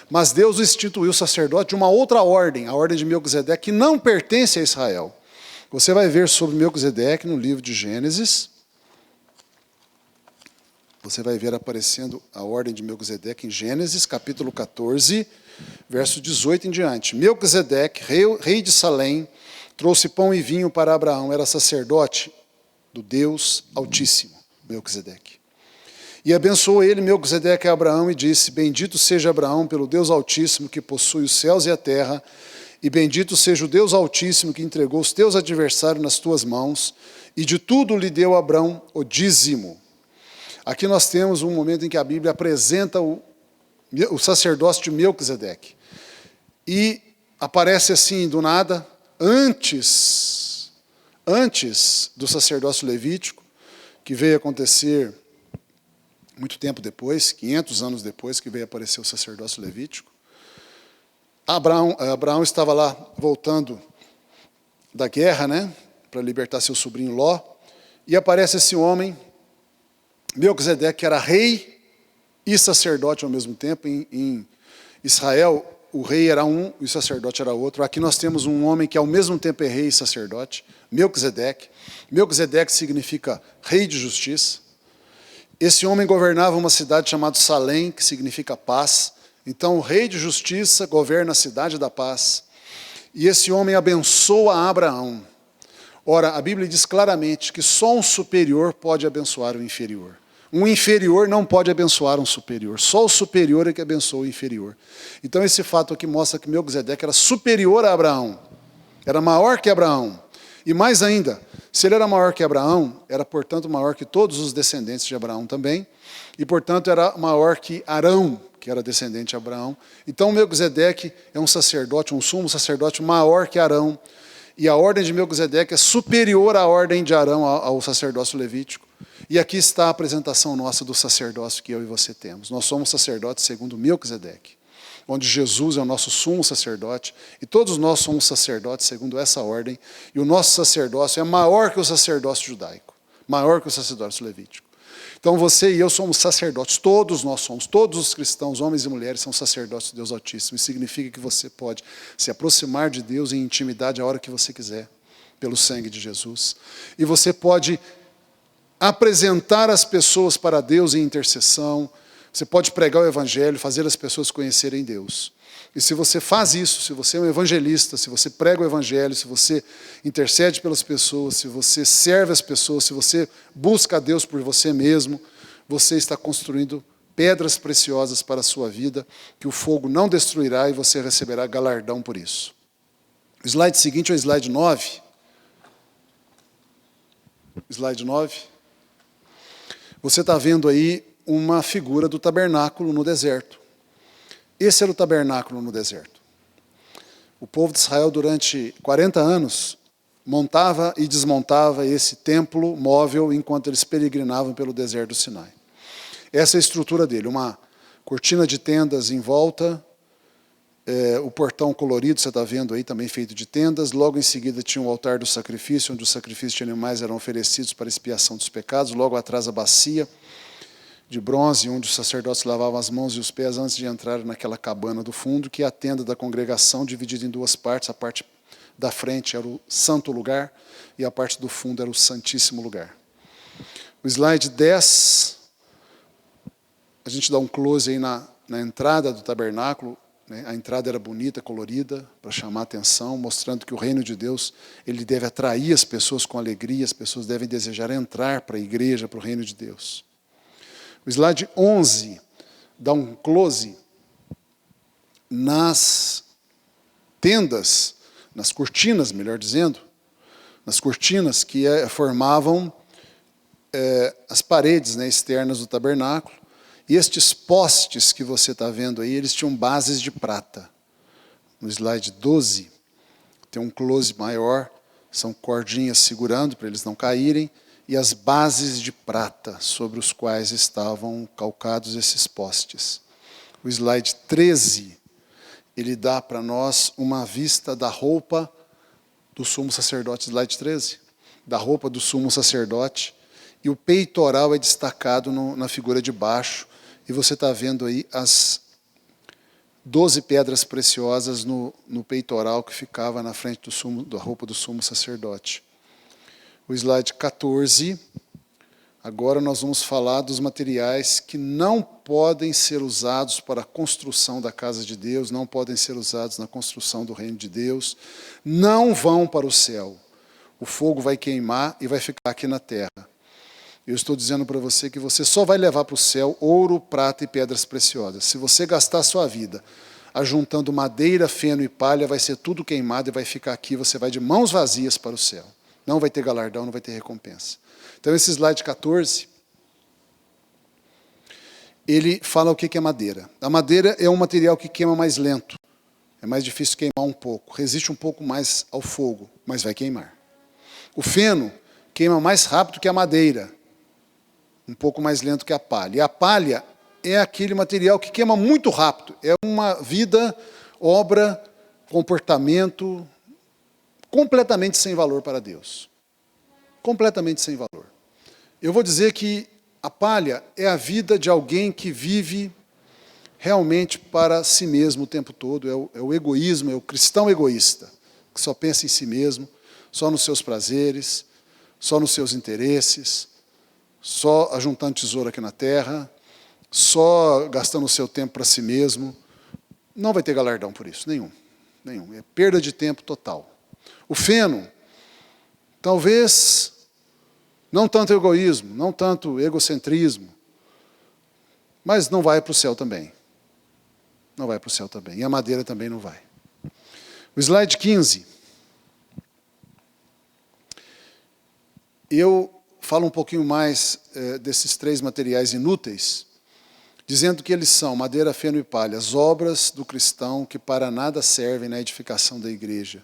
Mas Deus instituiu sacerdote de uma outra ordem, a ordem de Melquisedeque, que não pertence a Israel. Você vai ver sobre Melquisedeque no livro de Gênesis, você vai ver aparecendo a ordem de Melquisedeque em Gênesis, capítulo 14, verso 18 em diante. Melquisedeque, rei de Salém, trouxe pão e vinho para Abraão, era sacerdote do Deus Altíssimo, Melquisedeque. E abençoou ele, Melquisedeque, a Abraão, e disse: Bendito seja Abraão pelo Deus Altíssimo, que possui os céus e a terra, e bendito seja o Deus Altíssimo, que entregou os teus adversários nas tuas mãos, e de tudo lhe deu Abraão o dízimo. Aqui nós temos um momento em que a Bíblia apresenta o sacerdócio de Melquisedeque. E aparece assim, do nada, antes do sacerdócio levítico, que veio acontecer muito tempo depois, 500 anos depois que veio aparecer o sacerdócio levítico. Abraão estava lá voltando da guerra, né, para libertar seu sobrinho Ló, e aparece esse homem, Melquisedeque, que era rei e sacerdote ao mesmo tempo. Em Israel, o rei era um e o sacerdote era outro. Aqui nós temos um homem que ao mesmo tempo é rei e sacerdote, Melquisedeque. Melquisedeque significa rei de justiça. Esse homem governava uma cidade chamada Salém, que significa paz. Então, o rei de justiça governa a cidade da paz. E esse homem abençoa Abraão. Ora, a Bíblia diz claramente que só um superior pode abençoar o inferior. Um inferior não pode abençoar um superior. Só o superior é que abençoa o inferior. Então, esse fato aqui mostra que Melquisedeque era superior a Abraão. Era maior que Abraão. E mais ainda, se ele era maior que Abraão, era, portanto, maior que todos os descendentes de Abraão também, e, portanto, era maior que Arão, que era descendente de Abraão. Então, Melquisedeque é um sacerdote, um sumo sacerdote maior que Arão, e a ordem de Melquisedeque é superior à ordem de Arão, ao sacerdócio levítico. E aqui está a apresentação nossa do sacerdócio que eu e você temos. Nós somos sacerdotes segundo Melquisedeque, onde Jesus é o nosso sumo sacerdote, e todos nós somos sacerdotes segundo essa ordem, e o nosso sacerdócio é maior que o sacerdócio judaico, maior que o sacerdócio levítico. Então você e eu somos sacerdotes, todos nós somos, todos os cristãos, homens e mulheres, são sacerdotes de Deus Altíssimo. Isso significa que você pode se aproximar de Deus em intimidade a hora que você quiser, pelo sangue de Jesus. E você pode apresentar as pessoas para Deus em intercessão. Você pode pregar o Evangelho, fazer as pessoas conhecerem Deus. E se você faz isso, se você é um evangelista, se você prega o Evangelho, se você intercede pelas pessoas, se você serve as pessoas, se você busca a Deus por você mesmo, você está construindo pedras preciosas para a sua vida, que o fogo não destruirá e você receberá galardão por isso. O slide seguinte é o slide 9. Slide 9. Você está vendo aí uma figura do tabernáculo no deserto. Esse era o tabernáculo no deserto. O povo de Israel, durante 40 anos, montava e desmontava esse templo móvel enquanto eles peregrinavam pelo deserto do Sinai. Essa é a estrutura dele, uma cortina de tendas em volta, o portão colorido, você está vendo aí, também feito de tendas. Logo em seguida tinha o altar do sacrifício, onde os sacrifícios de animais eram oferecidos para expiação dos pecados. Logo atrás a bacia de bronze, onde os sacerdotes lavavam as mãos e os pés antes de entrar naquela cabana do fundo, que é a tenda da congregação, dividida em duas partes. A parte da frente era o santo lugar e a parte do fundo era o santíssimo lugar. O slide 10, a gente dá um close aí na entrada do tabernáculo. A entrada era bonita, colorida, para chamar a atenção, mostrando que o reino de Deus ele deve atrair as pessoas com alegria, as pessoas devem desejar entrar para a igreja, para o reino de Deus. O slide 11 dá um close nas tendas, nas cortinas, melhor dizendo, nas cortinas que formavam as paredes, né, externas do tabernáculo. E estes postes que você está vendo aí, eles tinham bases de prata. No slide 12, tem um close maior, são cordinhas segurando para eles não caírem, e as bases de prata sobre os quais estavam calcados esses postes. O slide 13, ele dá para nós uma vista da roupa do sumo sacerdote, slide 13, da roupa do sumo sacerdote, e o peitoral é destacado na figura de baixo, e você está vendo aí as 12 pedras preciosas no peitoral que ficava na frente da roupa do sumo sacerdote. O slide 14, Agora nós vamos falar dos materiais que não podem ser usados para a construção da casa de Deus, não podem ser usados na construção do reino de Deus, não vão para o céu. O fogo vai queimar e vai ficar aqui na terra. Eu estou dizendo para você que você só vai levar para o céu ouro, prata e pedras preciosas. Se você gastar a sua vida ajuntando madeira, feno e palha, vai ser tudo queimado e vai ficar aqui, você vai de mãos vazias para o céu. Não vai ter galardão, não vai ter recompensa. Então, esse slide 14, ele fala o que é madeira. A madeira é um material que queima mais lento. É mais difícil queimar um pouco. Resiste um pouco mais ao fogo, mas vai queimar. O feno queima mais rápido que a madeira. Um pouco mais lento que a palha. E a palha é aquele material que queima muito rápido. É uma vida, obra, comportamento completamente sem valor para Deus. Completamente sem valor. Eu vou dizer que a palha é a vida de alguém que vive realmente para si mesmo o tempo todo. É o egoísmo, é o cristão egoísta, que só pensa em si mesmo, só nos seus prazeres, só nos seus interesses, só ajuntando tesouro aqui na terra, só gastando o seu tempo para si mesmo. Não vai ter galardão por isso, nenhum. É perda de tempo total. O feno, talvez não tanto egoísmo, não tanto egocentrismo, mas não vai para o céu também. Não vai para o céu também. E a madeira também não vai. O slide 15. Eu falo um pouquinho mais desses três materiais inúteis, dizendo que eles são madeira, feno e palha, as obras do cristão que para nada servem na edificação da igreja.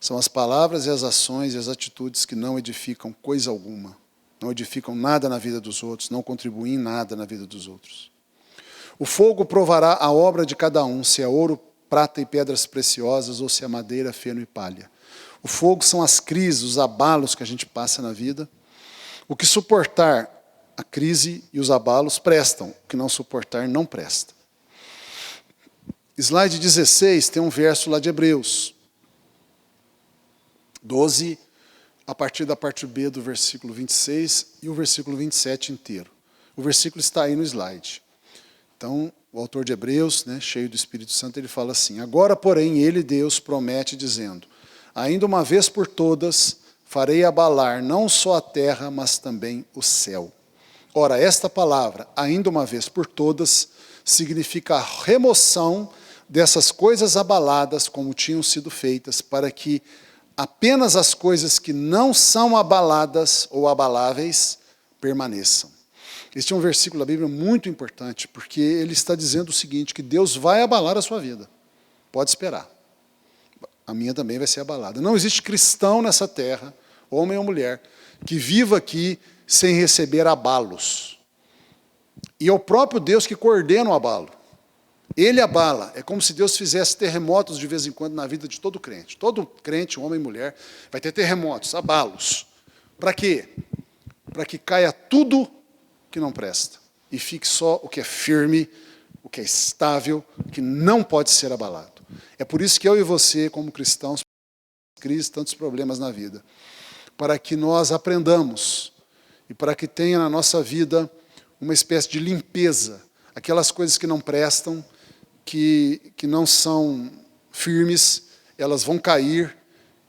São as palavras e as ações e as atitudes que não edificam coisa alguma, não edificam nada na vida dos outros, não contribuem em nada na vida dos outros. O fogo provará a obra de cada um, se é ouro, prata e pedras preciosas ou se é madeira, feno e palha. O fogo são as crises, os abalos que a gente passa na vida. O que suportar a crise e os abalos prestam, o que não suportar não presta. Slide 16 tem um verso lá de Hebreus 12, a partir da parte B do versículo 26 e o versículo 27 inteiro. O versículo está aí no slide. Então, o autor de Hebreus, cheio do Espírito Santo, ele fala assim: agora, porém, ele, Deus, promete, dizendo: ainda uma vez por todas, farei abalar não só a terra, mas também o céu. Ora, esta palavra, ainda uma vez por todas, significa a remoção dessas coisas abaladas como tinham sido feitas, para que apenas as coisas que não são abaladas ou abaláveis permaneçam. Este é um versículo da Bíblia muito importante, porque ele está dizendo o seguinte, que Deus vai abalar a sua vida. Pode esperar. A minha também vai ser abalada. Não existe cristão nessa terra, homem ou mulher, que viva aqui sem receber abalos. E é o próprio Deus que coordena o abalo. Ele abala. É como se Deus fizesse terremotos de vez em quando na vida de todo crente. Todo crente, homem e mulher, vai ter terremotos, abalos. Para quê? Para que caia tudo que não presta. E fique só o que é firme, o que é estável, que não pode ser abalado. É por isso que eu e você, como cristãos, crises, tantos problemas na vida. Para que nós aprendamos e para que tenha na nossa vida uma espécie de limpeza. Aquelas coisas que não prestam, que não são firmes, elas vão cair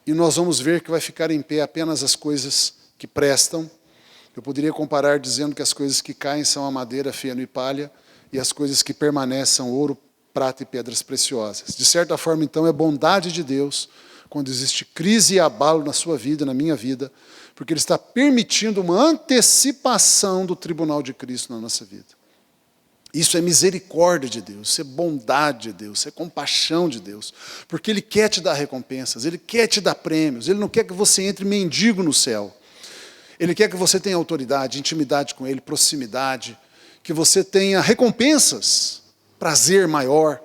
e nós vamos ver que vai ficar em pé apenas as coisas que prestam. Eu poderia comparar dizendo que as coisas que caem são a madeira, feno e palha, e as coisas que permanecem são ouro, prata e pedras preciosas. De certa forma, então, é bondade de Deus quando existe crise e abalo na sua vida, na minha vida, porque Ele está permitindo uma antecipação do tribunal de Cristo na nossa vida. Isso é misericórdia de Deus, isso é bondade de Deus, isso é compaixão de Deus, porque Ele quer te dar recompensas, Ele quer te dar prêmios, Ele não quer que você entre mendigo no céu. Ele quer que você tenha autoridade, intimidade com Ele, proximidade, que você tenha recompensas, prazer maior.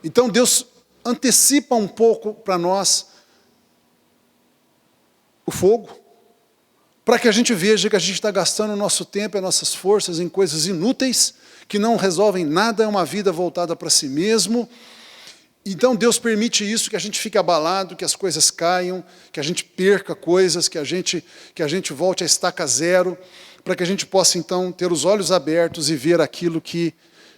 Então Deus antecipa um pouco para nós o fogo, para que a gente veja que a gente está gastando o nosso tempo e as nossas forças em coisas inúteis, que não resolvem nada, é uma vida voltada para si mesmo. Então Deus permite isso, que a gente fique abalado, que as coisas caiam, que a gente perca coisas, que a gente volte a estaca zero, para que a gente possa, então, ter os olhos abertos e ver aquilo que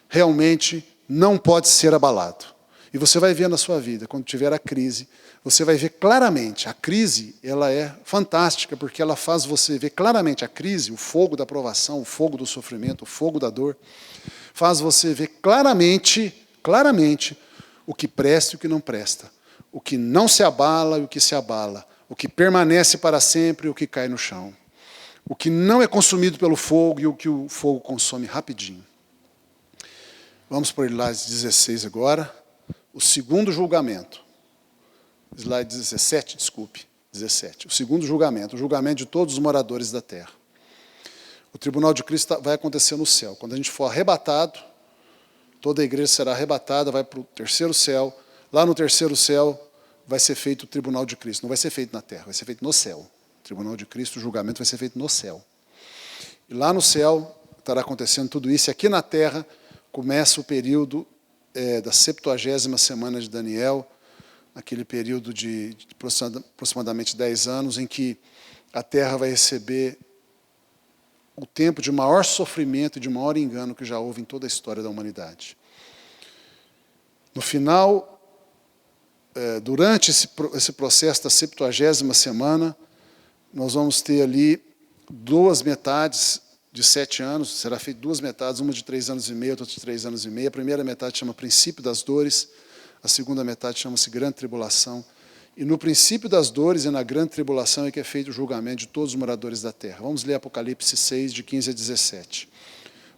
realmente não pode ser abalado. E você vai ver na sua vida, quando tiver a crise, você vai ver claramente. A crise, ela é fantástica, porque ela faz você ver claramente a crise, o fogo da provação, o fogo do sofrimento, o fogo da dor, faz você ver claramente o que presta e o que não presta, o que não se abala e o que se abala, o que permanece para sempre e o que cai no chão, o que não é consumido pelo fogo e o que o fogo consome rapidinho. Vamos para o slide 16 agora, o segundo julgamento. Slide 17, desculpe, 17. O segundo julgamento, o julgamento de todos os moradores da terra. O tribunal de Cristo vai acontecer no céu. Quando a gente for arrebatado, toda a igreja será arrebatada, vai para o terceiro céu. Lá no terceiro céu vai ser feito o tribunal de Cristo. Não vai ser feito na terra, vai ser feito no céu. O tribunal de Cristo, o julgamento vai ser feito no céu. E lá no céu estará acontecendo tudo isso. E aqui na terra começa o período da 70ª semana de Daniel, aquele período de aproximadamente 10 anos, em que a terra vai receber o tempo de maior sofrimento e de maior engano que já houve em toda a história da humanidade. No final, durante esse processo da 70ª semana, nós vamos ter ali 2 metades de 7 anos, será feito 2 metades, uma de 3 anos e meio, outra de 3 anos e meio. A primeira metade chama princípio das dores, a segunda metade chama-se grande tribulação. E no princípio das dores e na grande tribulação é que é feito o julgamento de todos os moradores da terra. Vamos ler Apocalipse 6, de 15 a 17.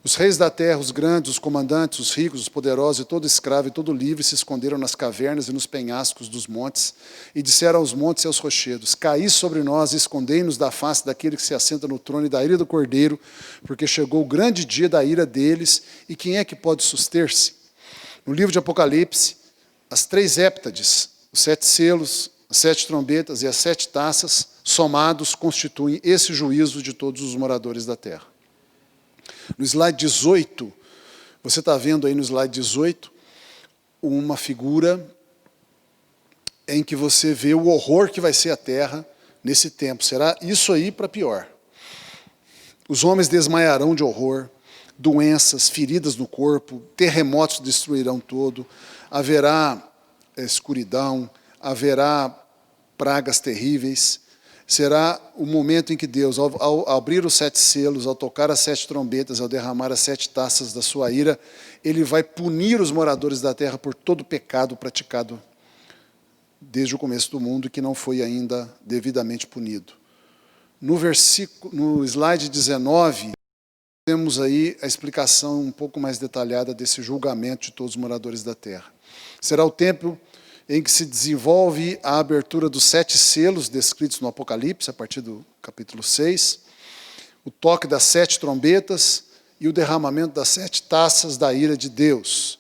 Os reis da terra, os grandes, os comandantes, os ricos, os poderosos, e todo escravo e todo livre se esconderam nas cavernas e nos penhascos dos montes, e disseram aos montes e aos rochedos: caí sobre nós e escondei-nos da face daquele que se assenta no trono e da ira do Cordeiro, porque chegou o grande dia da ira deles, e quem é que pode suster-se? No livro de Apocalipse, as 3 héptades, os 7 selos, as 7 trombetas e as 7 taças, somados, constituem esse juízo de todos os moradores da terra. No slide 18, você está vendo aí no slide 18, uma figura em que você vê o horror que vai ser a terra nesse tempo. Será isso aí para pior. Os homens desmaiarão de horror, doenças, feridas no corpo, terremotos destruirão todo, haverá escuridão, haverá pragas terríveis. Será o momento em que Deus, ao abrir os 7 selos, ao tocar as 7 trombetas, ao derramar as 7 taças da sua ira, Ele vai punir os moradores da terra por todo o pecado praticado desde o começo do mundo, que não foi ainda devidamente punido. No slide 19, temos aí a explicação um pouco mais detalhada desse julgamento de todos os moradores da terra. Será o tempo em que se desenvolve a abertura dos 7 selos descritos no Apocalipse, a partir do capítulo 6, o toque das 7 trombetas e o derramamento das 7 taças da ira de Deus.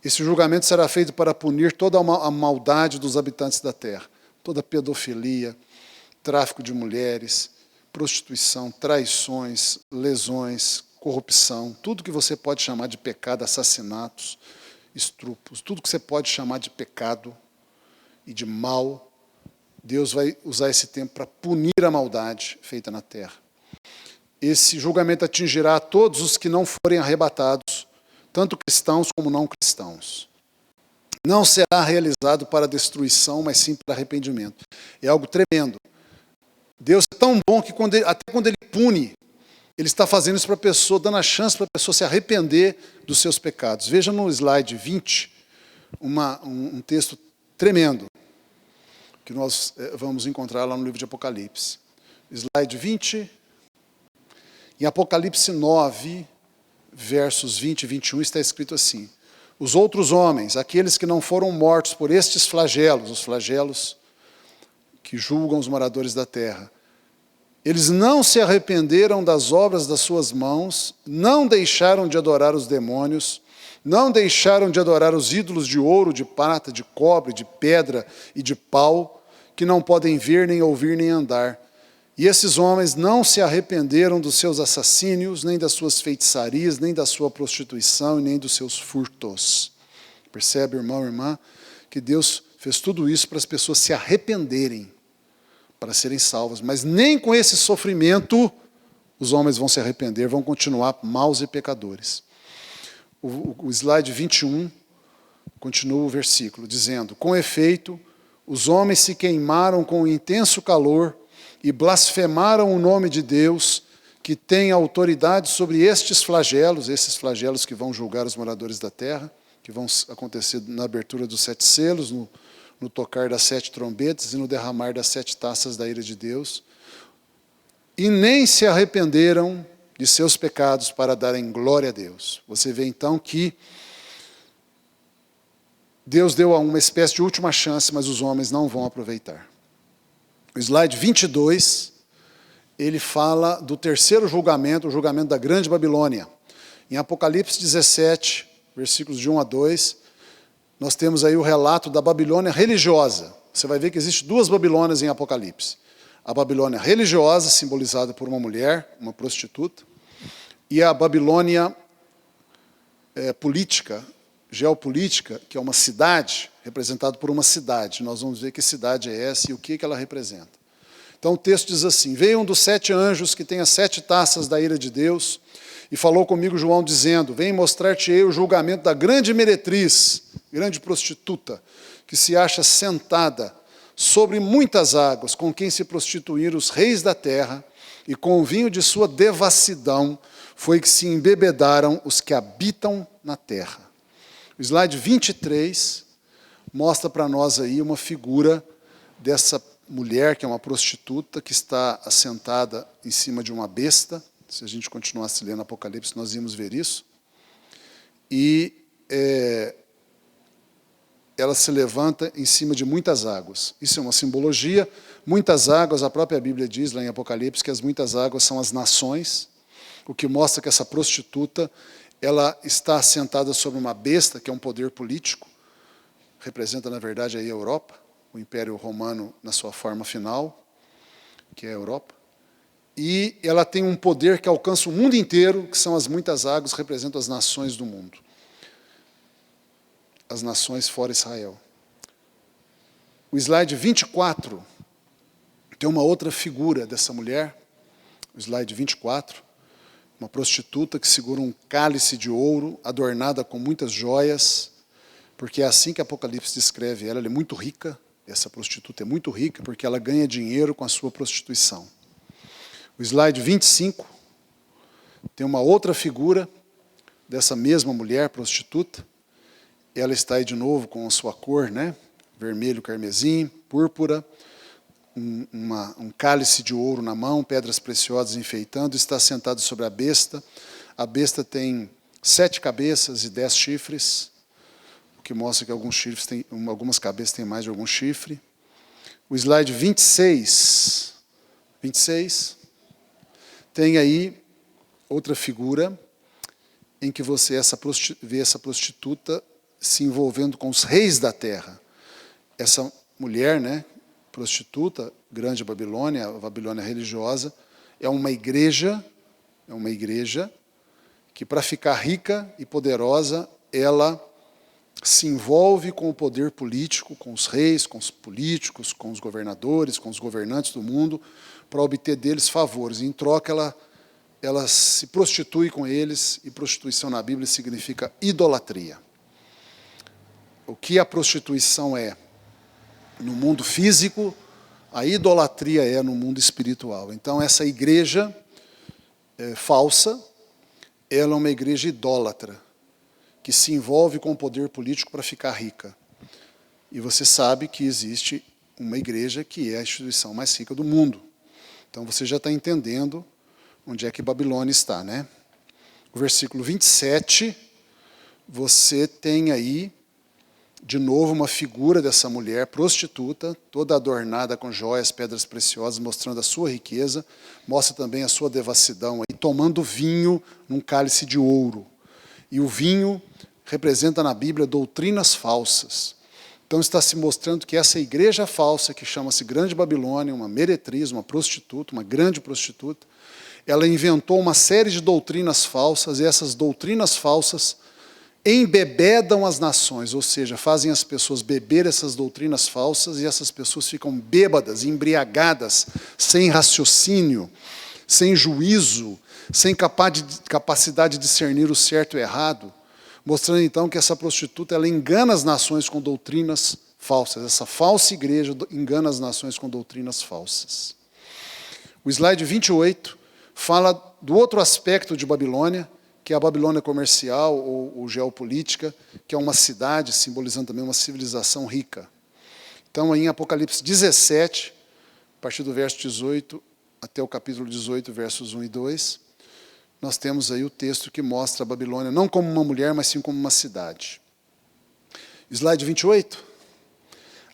Esse julgamento será feito para punir toda a maldade dos habitantes da terra, toda a pedofilia, tráfico de mulheres, prostituição, traições, lesões, corrupção, tudo que você pode chamar de pecado, assassinatos, estrupos, tudo que você pode chamar de pecado e de mal, Deus vai usar esse tempo para punir a maldade feita na terra. Esse julgamento atingirá a todos os que não forem arrebatados, tanto cristãos como não cristãos. Não será realizado para destruição, mas sim para arrependimento. É algo tremendo. Deus é tão bom que até quando Ele pune, Ele está fazendo isso para a pessoa, dando a chance para a pessoa se arrepender dos seus pecados. Veja no slide 20, um texto tremendo, que nós vamos encontrar lá no livro de Apocalipse. Slide 20, em Apocalipse 9, versos 20 e 21, está escrito assim: os outros homens, aqueles que não foram mortos por estes flagelos, os flagelos que julgam os moradores da terra, eles não se arrependeram das obras das suas mãos, não deixaram de adorar os demônios, não deixaram de adorar os ídolos de ouro, de prata, de cobre, de pedra e de pau, que não podem ver, nem ouvir, nem andar. E esses homens não se arrependeram dos seus assassínios, nem das suas feitiçarias, nem da sua prostituição, e nem dos seus furtos. Percebe, irmão e irmã, que Deus fez tudo isso para as pessoas se arrependerem, para serem salvas. Mas nem com esse sofrimento os homens vão se arrepender, vão continuar maus e pecadores. O slide 21 continua o versículo, dizendo: com efeito, os homens se queimaram com intenso calor e blasfemaram o nome de Deus, que tem autoridade sobre estes flagelos, esses flagelos que vão julgar os moradores da terra, que vão acontecer na abertura dos 7 selos, no tocar das 7 trombetas e no derramar das 7 taças da ira de Deus. E nem se arrependeram de seus pecados para darem glória a Deus. Você vê então que Deus deu uma espécie de última chance, mas os homens não vão aproveitar. O slide 22, ele fala do terceiro julgamento, o julgamento da Grande Babilônia. Em Apocalipse 17, versículos de 1 a 2, nós temos aí o relato da Babilônia religiosa. Você vai ver que existem 2 Babilônias em Apocalipse. A Babilônia religiosa, simbolizada por uma mulher, uma prostituta, e a Babilônia política, geopolítica, que é uma cidade, representada por uma cidade. Nós vamos ver que cidade é essa e o que ela representa. Então o texto diz assim: veio um dos 7 anjos que tem as 7 taças da ira de Deus, e falou comigo João, dizendo: vem mostrar-te-ei o julgamento da grande meretriz, grande prostituta, que se acha sentada sobre muitas águas, com quem se prostituíram os reis da terra, e com o vinho de sua devassidão foi que se embebedaram os que habitam na terra. O slide 23 mostra para nós aí uma figura dessa mulher, que é uma prostituta, que está assentada em cima de uma besta. Se a gente continuasse lendo Apocalipse, nós íamos ver isso. E ela se levanta em cima de muitas águas. Isso é uma simbologia. Muitas águas, a própria Bíblia diz lá em Apocalipse que as muitas águas são as nações, o que mostra que essa prostituta, ela está assentada sobre uma besta, que é um poder político, representa, na verdade, aí a Europa, o Império Romano na sua forma final, que é a Europa. E ela tem um poder que alcança o mundo inteiro, que são as muitas águas, representam as nações do mundo. As nações fora Israel. O slide 24 tem uma outra figura dessa mulher. O slide 24, uma prostituta que segura um cálice de ouro, adornada com muitas joias, porque é assim que Apocalipse descreve ela. Ela é muito rica, essa prostituta é muito rica, porque ela ganha dinheiro com a sua prostituição. O slide 25 tem uma outra figura dessa mesma mulher prostituta. Ela está aí de novo com a sua cor, né? Vermelho, carmesim, púrpura, um cálice de ouro na mão, pedras preciosas enfeitando, está sentada sobre a besta. A besta tem 7 cabeças e 10 chifres, o que mostra que algumas cabeças têm mais de algum chifre. O slide 26 tem aí outra figura em que você vê essa prostituta se envolvendo com os reis da terra. Essa mulher, né, prostituta, grande Babilônia, a Babilônia religiosa, é uma igreja que, para ficar rica e poderosa, ela se envolve com o poder político, com os reis, com os políticos, com os governadores, com os governantes do mundo, para obter deles favores. Em troca, ela se prostitui com eles, e prostituição na Bíblia significa idolatria. O que a prostituição é no mundo físico, a idolatria é no mundo espiritual. Então, essa igreja falsa, ela é uma igreja idólatra, que se envolve com o poder político para ficar rica. E você sabe que existe uma igreja que é a instituição mais rica do mundo. Então, você já está entendendo onde é que Babilônia está, né? O versículo 27, você tem aí, de novo, uma figura dessa mulher prostituta, toda adornada com joias, pedras preciosas, mostrando a sua riqueza, mostra também a sua devassidão, aí, tomando vinho num cálice de ouro. E o vinho representa na Bíblia doutrinas falsas. Então está se mostrando que essa igreja falsa, que chama-se Grande Babilônia, uma meretriz, uma prostituta, uma grande prostituta, ela inventou uma série de doutrinas falsas, e essas doutrinas falsas embebedam as nações, ou seja, fazem as pessoas beber essas doutrinas falsas, e essas pessoas ficam bêbadas, embriagadas, sem raciocínio, sem juízo, sem capacidade de discernir o certo e o errado, mostrando então que essa prostituta ela engana as nações com doutrinas falsas. Essa falsa igreja engana as nações com doutrinas falsas. O slide 28 fala do outro aspecto de Babilônia, que é a Babilônia comercial ou geopolítica, que é uma cidade, simbolizando também uma civilização rica. Então, aí em Apocalipse 17, a partir do verso 18 até o capítulo 18, versos 1 e 2, nós temos aí o texto que mostra a Babilônia não como uma mulher, mas sim como uma cidade. Slide 28.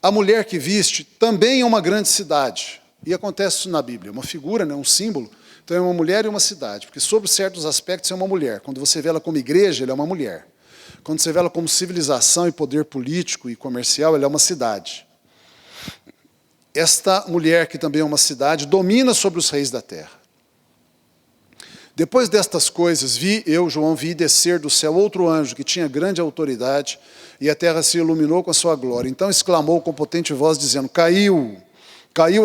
A mulher que viste também é uma grande cidade. E acontece isso na Bíblia, uma figura, né, um símbolo. Então é uma mulher e uma cidade, porque sobre certos aspectos é uma mulher. Quando você vê ela como igreja, ela é uma mulher. Quando você vê ela como civilização e poder político e comercial, ela é uma cidade. Esta mulher, que também é uma cidade, domina sobre os reis da terra. Depois destas coisas, João, vi descer do céu outro anjo, que tinha grande autoridade, e a terra se iluminou com a sua glória. Então exclamou com potente voz, dizendo, caiu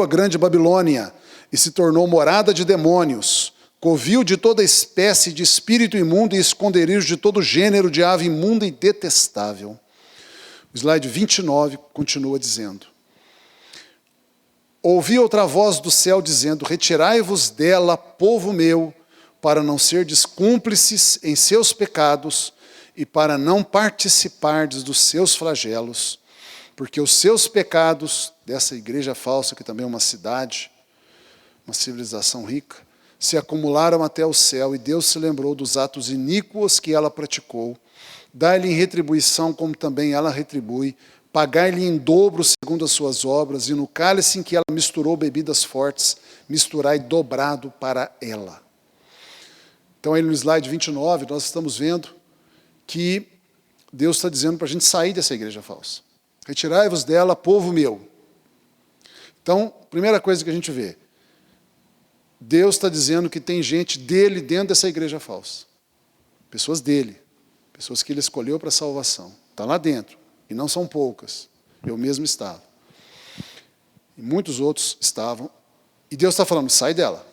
a grande Babilônia, e se tornou morada de demônios, covil de toda espécie de espírito imundo e esconderijo de todo gênero de ave imunda e detestável. O slide 29 continua dizendo, ouvi outra voz do céu dizendo, retirai-vos dela, povo meu, para não serdes cúmplices em seus pecados e para não participardes dos seus flagelos, porque os seus pecados, dessa igreja falsa, que também é uma cidade, uma civilização rica, se acumularam até o céu, e Deus se lembrou dos atos iníquos que ela praticou. Dai-lhe em retribuição, como também ela retribui, pagai-lhe em dobro segundo as suas obras, e no cálice em que ela misturou bebidas fortes, misturai dobrado para ela. Então, aí no slide 29, nós estamos vendo que Deus está dizendo para a gente sair dessa igreja falsa. Retirai-vos dela, povo meu. Então, primeira coisa que a gente vê, Deus está dizendo que tem gente dele dentro dessa igreja falsa. Pessoas dele, pessoas que ele escolheu para a salvação. Está lá dentro, e não são poucas. Eu mesmo estava. E muitos outros estavam. E Deus está falando, sai dela.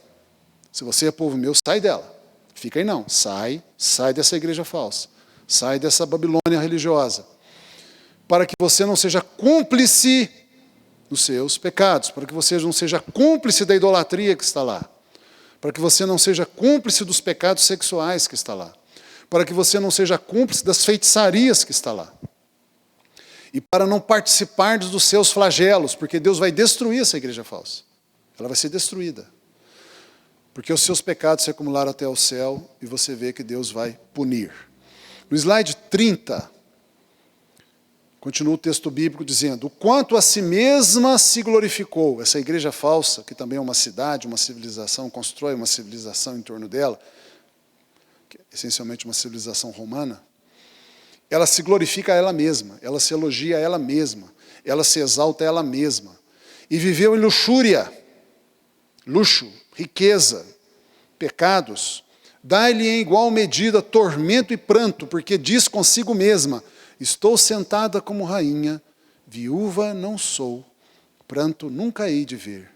Se você é povo meu, sai dela. Fica aí não, sai dessa igreja falsa. Sai dessa Babilônia religiosa. Para que você não seja cúmplice dos seus pecados. Para que você não seja cúmplice da idolatria que está lá. Para que você não seja cúmplice dos pecados sexuais que está lá. Para que você não seja cúmplice das feitiçarias que está lá. E para não participar dos seus flagelos, porque Deus vai destruir essa igreja falsa. Ela vai ser destruída. Porque os seus pecados se acumularam até o céu e você vê que Deus vai punir. No slide 30, continua o texto bíblico dizendo, o quanto a si mesma se glorificou, essa igreja falsa, que também é uma cidade, uma civilização, constrói uma civilização em torno dela, que é essencialmente uma civilização romana, ela se glorifica a ela mesma, ela se elogia a ela mesma, ela se exalta a ela mesma, e viveu em luxúria, luxo, riqueza, pecados, dá-lhe em igual medida tormento e pranto, porque diz consigo mesma, estou sentada como rainha, viúva não sou, pranto nunca hei de ver.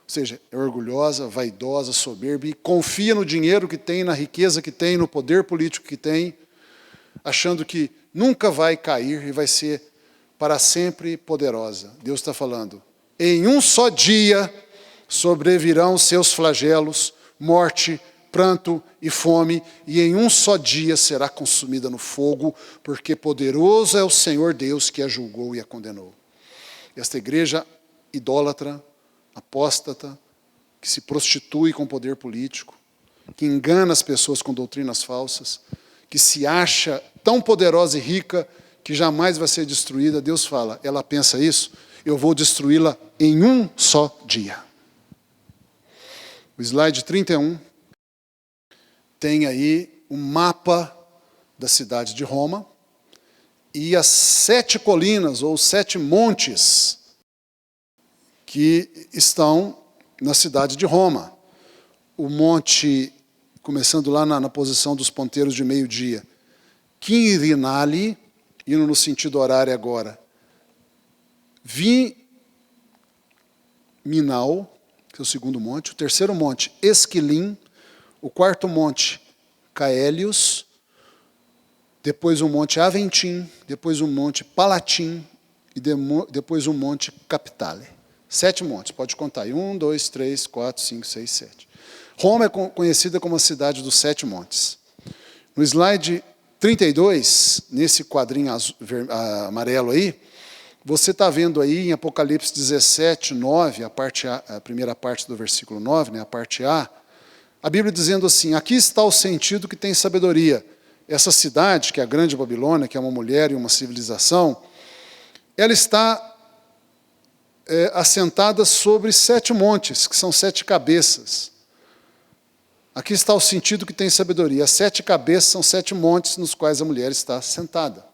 Ou seja, é orgulhosa, vaidosa, soberba, e confia no dinheiro que tem, na riqueza que tem, no poder político que tem, achando que nunca vai cair e vai ser para sempre poderosa. Deus está falando, em um só dia sobrevirão seus flagelos, morte, pranto e fome, e em um só dia será consumida no fogo, porque poderoso é o Senhor Deus que a julgou e a condenou. Esta igreja idólatra, apóstata, que se prostitui com poder político, que engana as pessoas com doutrinas falsas, que se acha tão poderosa e rica que jamais vai ser destruída, Deus fala, ela pensa isso, eu vou destruí-la em um só dia. O slide 31 tem aí um mapa da cidade de Roma e as 7 colinas ou 7 montes que estão na cidade de Roma. O monte, começando lá na posição dos ponteiros de meio-dia, Quirinale, indo no sentido horário agora, Viminal, que é o segundo monte. O terceiro monte, Esquilim. O quarto monte, Caélios. Depois o monte Aventim. Depois o monte Palatim. E depois o monte Capitale. 7 montes, pode contar aí. 1, 2, 3, 4, 5, 6, 7. Roma é conhecida como a cidade dos 7 montes. No slide 32, nesse quadrinho amarelo aí, você está vendo aí em Apocalipse 17, 9, a primeira parte do versículo 9, né, a parte A Bíblia dizendo assim: aqui está o sentido que tem sabedoria. Essa cidade, que é a Grande Babilônia, que é uma mulher e uma civilização, ela está assentada sobre 7 montes, que são 7 cabeças. Aqui está o sentido que tem sabedoria. As 7 cabeças são 7 montes nos quais a mulher está sentada.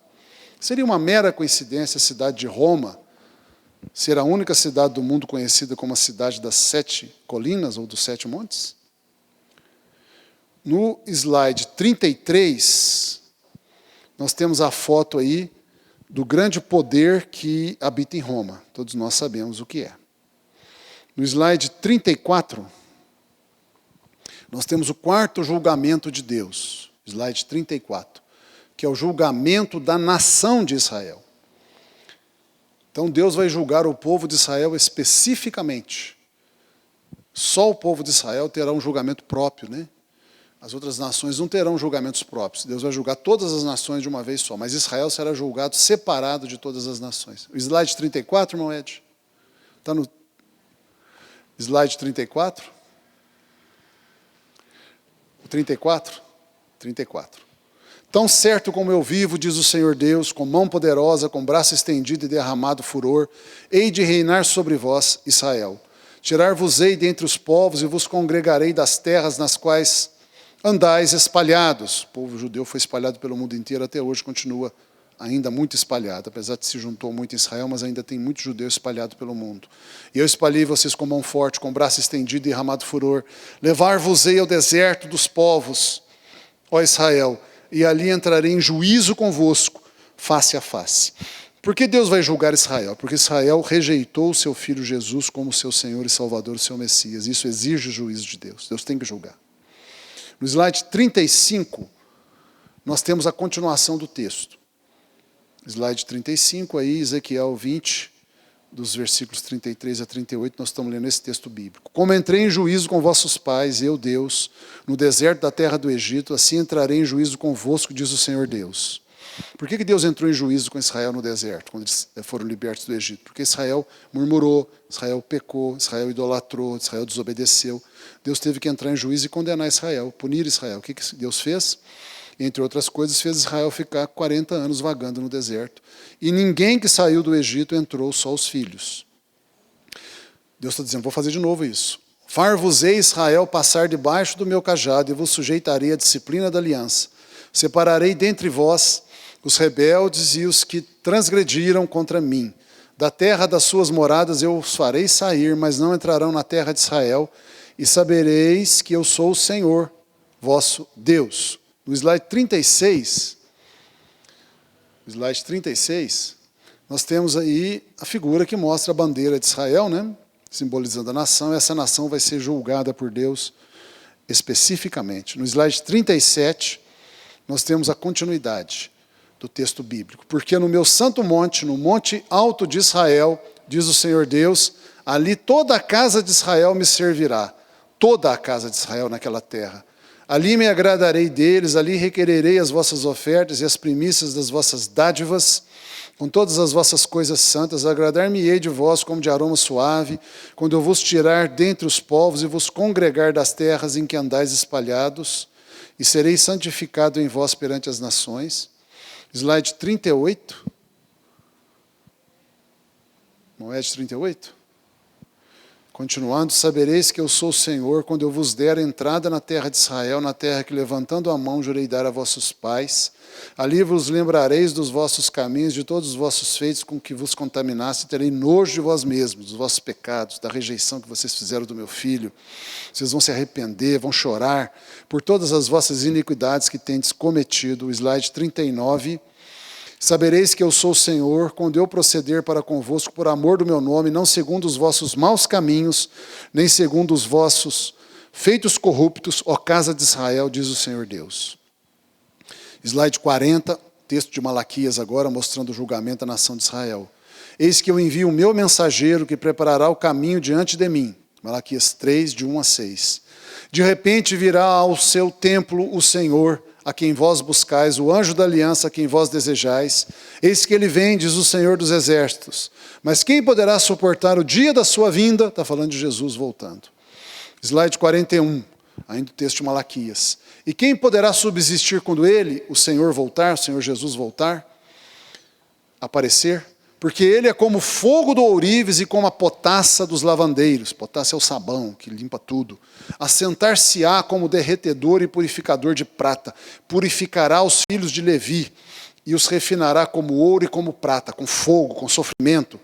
Seria uma mera coincidência a cidade de Roma ser a única cidade do mundo conhecida como a cidade das 7 colinas ou dos 7 montes? No slide 33, nós temos a foto aí do grande poder que habita em Roma. Todos nós sabemos o que é. No slide 34, nós temos o 4º julgamento de Deus. Slide 34. Que é o julgamento da nação de Israel. Então Deus vai julgar o povo de Israel especificamente. Só o povo de Israel terá um julgamento próprio, né? As outras nações não terão julgamentos próprios. Deus vai julgar todas as nações de uma vez só, mas Israel será julgado separado de todas as nações. O slide 34, irmão Ed? Está no slide 34? O 34? 34. Tão certo como eu vivo, diz o Senhor Deus, com mão poderosa, com braço estendido e derramado furor, hei de reinar sobre vós, Israel. Tirar-vos-ei dentre os povos e vos congregarei das terras nas quais andais espalhados. O povo judeu foi espalhado pelo mundo inteiro, até hoje continua ainda muito espalhado, apesar de se juntou muito em Israel, mas ainda tem muito judeu espalhado pelo mundo. E eu espalhei vocês com mão forte, com braço estendido e derramado furor. Levar-vos-ei ao deserto dos povos, ó Israel, e ali entrarei em juízo convosco, face a face. Por que Deus vai julgar Israel? Porque Israel rejeitou o seu filho Jesus como seu Senhor e Salvador, o seu Messias. Isso exige o juízo de Deus. Deus tem que julgar. No slide 35, nós temos a continuação do texto. Slide 35, aí Ezequiel 20, dos versículos 33 a 38, nós estamos lendo esse texto bíblico. Como entrei em juízo com vossos pais, eu, Deus, no deserto da terra do Egito, assim entrarei em juízo convosco, diz o Senhor Deus. Por que Deus entrou em juízo com Israel no deserto, quando eles foram libertos do Egito? Porque Israel murmurou, Israel pecou, Israel idolatrou, Israel desobedeceu. Deus teve que entrar em juízo e condenar Israel, punir Israel. O que Deus fez? Entre outras coisas, fez Israel ficar 40 anos vagando no deserto. E ninguém que saiu do Egito entrou, só os filhos. Deus está dizendo, vou fazer de novo isso. Far-vos-ei Israel passar debaixo do meu cajado e vos sujeitarei à disciplina da aliança. Separarei dentre vós os rebeldes e os que transgrediram contra mim. Da terra das suas moradas eu os farei sair, mas não entrarão na terra de Israel. E sabereis que eu sou o Senhor, vosso Deus. No slide 36, nós temos aí a figura que mostra a bandeira de Israel, né? Simbolizando a nação. Essa nação vai ser julgada por Deus especificamente. No slide 37, nós temos a continuidade do texto bíblico. Porque no meu santo monte, no monte alto de Israel, diz o Senhor Deus, ali toda a casa de Israel me servirá. Toda a casa de Israel naquela terra. Ali me agradarei deles, ali requererei as vossas ofertas e as primícias das vossas dádivas, com todas as vossas coisas santas, agradar-me-ei de vós como de aroma suave, quando eu vos tirar dentre os povos e vos congregar das terras em que andais espalhados, e serei santificado em vós perante as nações. Slide 38. Não é de 38? Continuando, sabereis que eu sou o Senhor, quando eu vos der entrada na terra de Israel, na terra que levantando a mão jurei dar a vossos pais. Ali vos lembrareis dos vossos caminhos, de todos os vossos feitos com que vos contaminaste, e terei nojo de vós mesmos, dos vossos pecados, da rejeição que vocês fizeram do meu filho. Vocês vão se arrepender, vão chorar por todas as vossas iniquidades que tendes cometido. O slide 39. Sabereis que eu sou o Senhor, quando eu proceder para convosco por amor do meu nome, não segundo os vossos maus caminhos, nem segundo os vossos feitos corruptos, ó casa de Israel, diz o Senhor Deus. Slide 40, texto de Malaquias agora, mostrando o julgamento da nação de Israel. Eis que eu envio o meu mensageiro, que preparará o caminho diante de mim. Malaquias 3, de 1 a 6. De repente virá ao seu templo o Senhor, a quem vós buscais, o anjo da aliança a quem vós desejais. Eis que ele vem, diz o Senhor dos exércitos. Mas quem poderá suportar o dia da sua vinda? Está falando de Jesus voltando. Slide 41, ainda o texto de Malaquias. E quem poderá subsistir quando ele, o Senhor, voltar, o Senhor Jesus voltar? Aparecer? Porque ele é como fogo do ourives e como a potassa dos lavandeiros. Potassa é o sabão que limpa tudo. Assentar-se-á como derretedor e purificador de prata. Purificará os filhos de Levi e os refinará como ouro e como prata, com fogo, com sofrimento.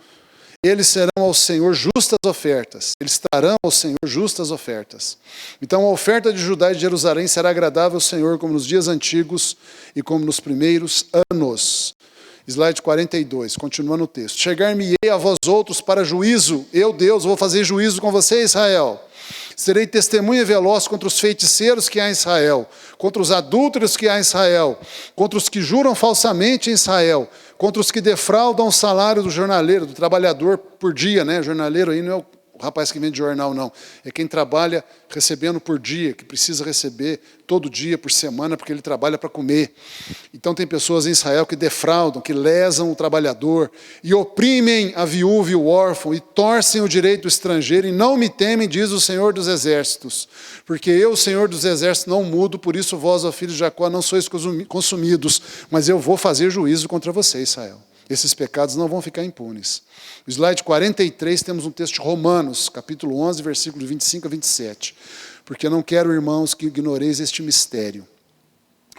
Eles serão ao Senhor justas ofertas. Eles trarão ao Senhor justas ofertas. Então a oferta de Judá e de Jerusalém será agradável ao Senhor como nos dias antigos e como nos primeiros anos. Slide 42, continuando o texto. Chegar-me-ei a vós outros para juízo. Eu, Deus, vou fazer juízo com você, Israel. Serei testemunha veloz contra os feiticeiros que há em Israel, contra os adúlteros que há em Israel, contra os que juram falsamente em Israel, contra os que defraudam o salário do jornaleiro, do trabalhador por dia, né? Jornaleiro aí não é o rapaz que vende jornal, não. É quem trabalha recebendo por dia, que precisa receber todo dia, por semana, porque ele trabalha para comer. Então tem pessoas em Israel que defraudam, que lesam o trabalhador, e oprimem a viúva e o órfão, e torcem o direito do estrangeiro, e não me temem, diz o Senhor dos Exércitos. Porque eu, Senhor dos Exércitos, não mudo, por isso vós, ó filhos de Jacó, não sois consumidos, mas eu vou fazer juízo contra você, Israel. Esses pecados não vão ficar impunes. No slide 43 temos um texto de Romanos, capítulo 11, versículos 25 a 27. Porque não quero, irmãos, que ignoreis este mistério,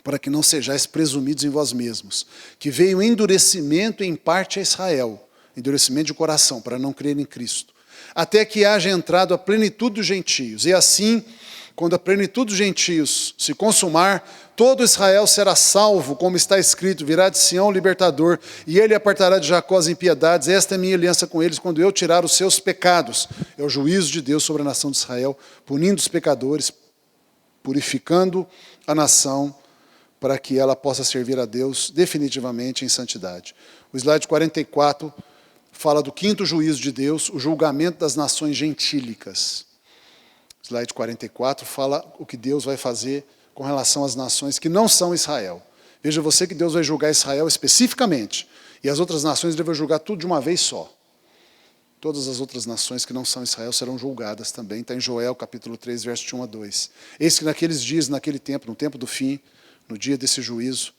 para que não sejais presumidos em vós mesmos, que veio endurecimento em parte a Israel, endurecimento de coração, para não crer em Cristo, até que haja entrado a plenitude dos gentios. E assim, quando a plenitude dos gentios se consumar, todo Israel será salvo, como está escrito, virá de Sião o libertador, e ele apartará de Jacó as impiedades. Esta é minha aliança com eles, quando eu tirar os seus pecados. É o juízo de Deus sobre a nação de Israel, punindo os pecadores, purificando a nação, para que ela possa servir a Deus definitivamente em santidade. O slide 44 fala do quinto juízo de Deus, o julgamento das nações gentílicas. Slide 44 fala o que Deus vai fazer com relação às nações que não são Israel. Veja você que Deus vai julgar Israel especificamente, e as outras nações Ele vai julgar tudo de uma vez só. Todas as outras nações que não são Israel serão julgadas também. Está em Joel, capítulo 3, verso de 1 a 2. Eis que naqueles dias, naquele tempo, no tempo do fim, no dia desse juízo,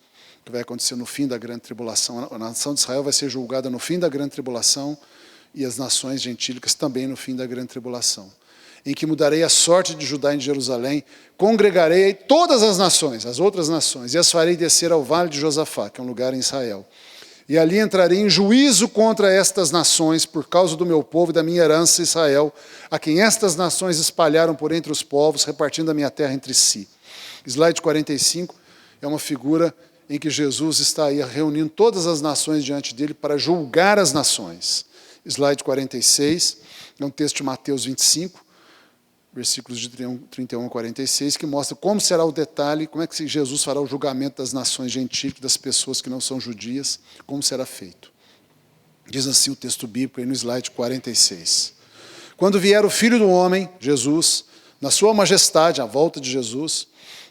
que vai acontecer no fim da grande tribulação, a nação de Israel vai ser julgada no fim da grande tribulação, e as nações gentílicas também no fim da grande tribulação. Em que mudarei a sorte de Judá e de Jerusalém, congregarei todas as nações, as outras nações, e as farei descer ao vale de Josafá, que é um lugar em Israel. E ali entrarei em juízo contra estas nações, por causa do meu povo e da minha herança Israel, a quem estas nações espalharam por entre os povos, repartindo a minha terra entre si. Slide 45 é uma figura em que Jesus está aí reunindo todas as nações diante dele para julgar as nações. Slide 46 é um texto de Mateus 25, versículos de 31 a 46, que mostra como será o detalhe, como é que Jesus fará o julgamento das nações gentílicas, das pessoas que não são judias, como será feito. Diz assim o texto bíblico aí no slide 46. Quando vier o Filho do Homem, Jesus, na sua majestade, a volta de Jesus,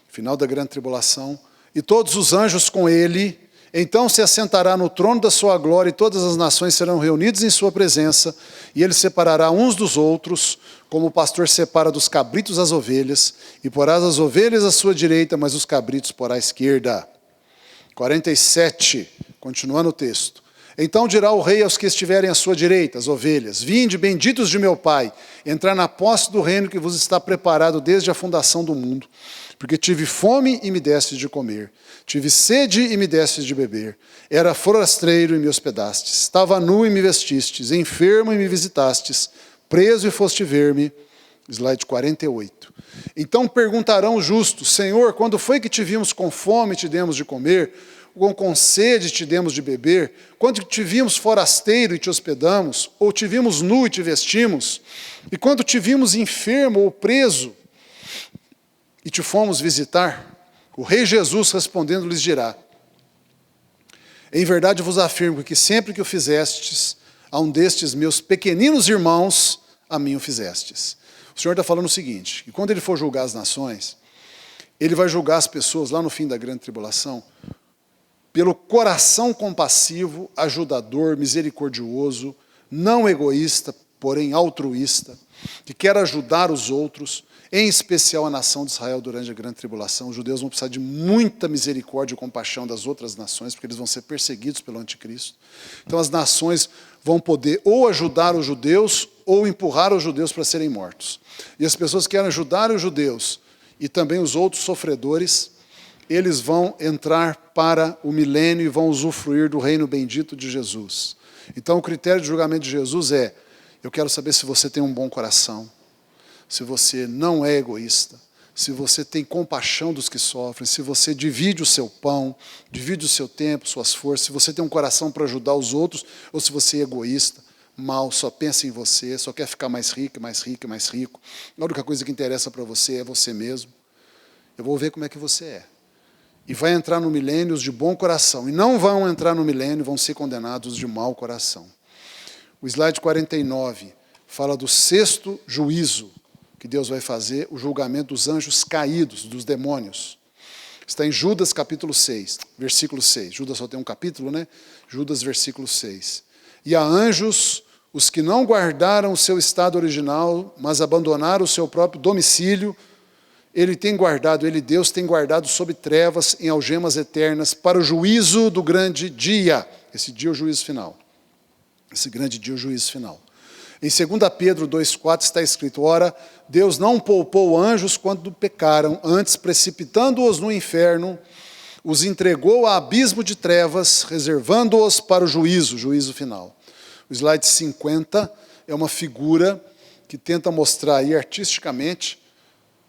final da grande tribulação, e todos os anjos com ele, então se assentará no trono da sua glória, e todas as nações serão reunidas em sua presença, e ele separará uns dos outros, como o pastor separa dos cabritos as ovelhas, e porá as ovelhas à sua direita, mas os cabritos porá à esquerda. 47, continuando o texto. Então dirá o rei aos que estiverem à sua direita, as ovelhas: vinde, benditos de meu Pai, entrar na posse do reino que vos está preparado desde a fundação do mundo. Porque tive fome e me destes de comer, tive sede e me destes de beber, era forasteiro e me hospedastes, estava nu e me vestistes, enfermo e me visitastes, preso e foste ver-me. Slide 48. Então perguntarão os justos: Senhor, quando foi que te vimos com fome e te demos de comer? com sede te demos de beber, quando te vimos forasteiro e te hospedamos, ou te vimos nu e te vestimos, e quando te vimos enfermo ou preso e te fomos visitar? O rei Jesus respondendo lhes dirá: em verdade vos afirmo que sempre que o fizestes a um destes meus pequeninos irmãos, a mim o fizestes. O Senhor está falando o seguinte, que quando Ele for julgar as nações, Ele vai julgar as pessoas lá no fim da grande tribulação pelo coração compassivo, ajudador, misericordioso, não egoísta, porém altruísta, que quer ajudar os outros, em especial a nação de Israel durante a grande tribulação. Os judeus vão precisar de muita misericórdia e compaixão das outras nações, porque eles vão ser perseguidos pelo anticristo. Então as nações vão poder ou ajudar os judeus, ou empurrar os judeus para serem mortos. E as pessoas que querem ajudar os judeus, e também os outros sofredores, eles vão entrar para o milênio e vão usufruir do reino bendito de Jesus. Então o critério de julgamento de Jesus é: eu quero saber se você tem um bom coração, se você não é egoísta, se você tem compaixão dos que sofrem, se você divide o seu pão, divide o seu tempo, suas forças, se você tem um coração para ajudar os outros, ou se você é egoísta, mal, só pensa em você, só quer ficar mais rico, mais rico, mais rico. A única coisa que interessa para você é você mesmo. Eu vou ver como é que você é. E vai entrar no milênio os de bom coração. E não vão entrar no milênio, vão ser condenados de mau coração. O slide 49 fala do sexto juízo que Deus vai fazer, o julgamento dos anjos caídos, dos demônios. Está em Judas capítulo 6, versículo 6. Judas só tem um capítulo, né? Judas, versículo 6. E a anjos, os que não guardaram o seu estado original, mas abandonaram o seu próprio domicílio, Ele tem guardado, Ele, Deus, tem guardado sob trevas, em algemas eternas, para o juízo do grande dia. Esse dia é o juízo final. Esse grande dia é o juízo final. Em 2 Pedro 2,4 está escrito: ora, Deus não poupou anjos quando pecaram, antes precipitando-os no inferno, os entregou a abismo de trevas, reservando-os para o juízo final. O slide 50 é uma figura que tenta mostrar aí artisticamente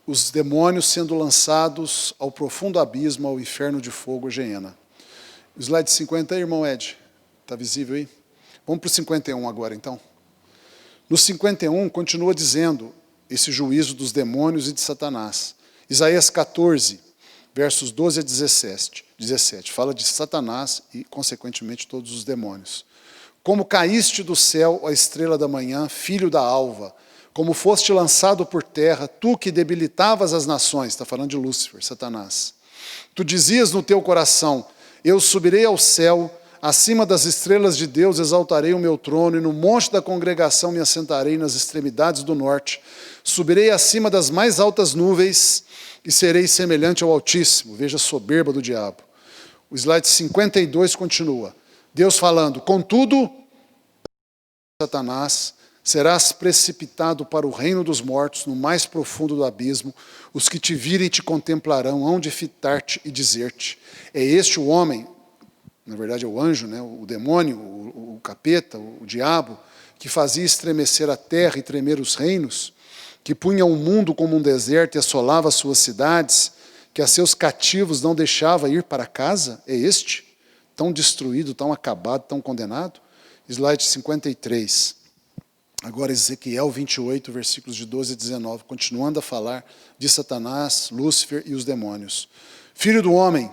os demônios sendo lançados ao profundo abismo, ao inferno de fogo, Geena. O slide 50 aí, irmão Ed, está visível aí? Vamos para o 51 agora, então. No 51, continua dizendo esse juízo dos demônios e de Satanás. Isaías 14, versos 12 a 17, fala de Satanás e, consequentemente, todos os demônios. Como caíste do céu, a estrela da manhã, filho da alva, como foste lançado por terra, tu que debilitavas as nações, está falando de Lúcifer, Satanás. Tu dizias no teu coração: eu subirei ao céu, acima das estrelas de Deus exaltarei o meu trono, e no monte da congregação me assentarei nas extremidades do norte. Subirei acima das mais altas nuvens e serei semelhante ao Altíssimo. Veja a soberba do diabo. O slide 52 continua. Deus falando: contudo, Satanás, serás precipitado para o reino dos mortos, no mais profundo do abismo. Os que te virem te contemplarão, hão de fitar-te e dizer-te: é este o homem, na verdade é o anjo, né, o demônio, o capeta, o diabo, que fazia estremecer a terra e tremer os reinos, que punha o mundo como um deserto e assolava as suas cidades, que a seus cativos não deixava ir para casa? É este, tão destruído, tão acabado, tão condenado? Slide 53. Agora Ezequiel 28, versículos de 12 a 19, continuando a falar de Satanás, Lúcifer e os demônios. Filho do homem,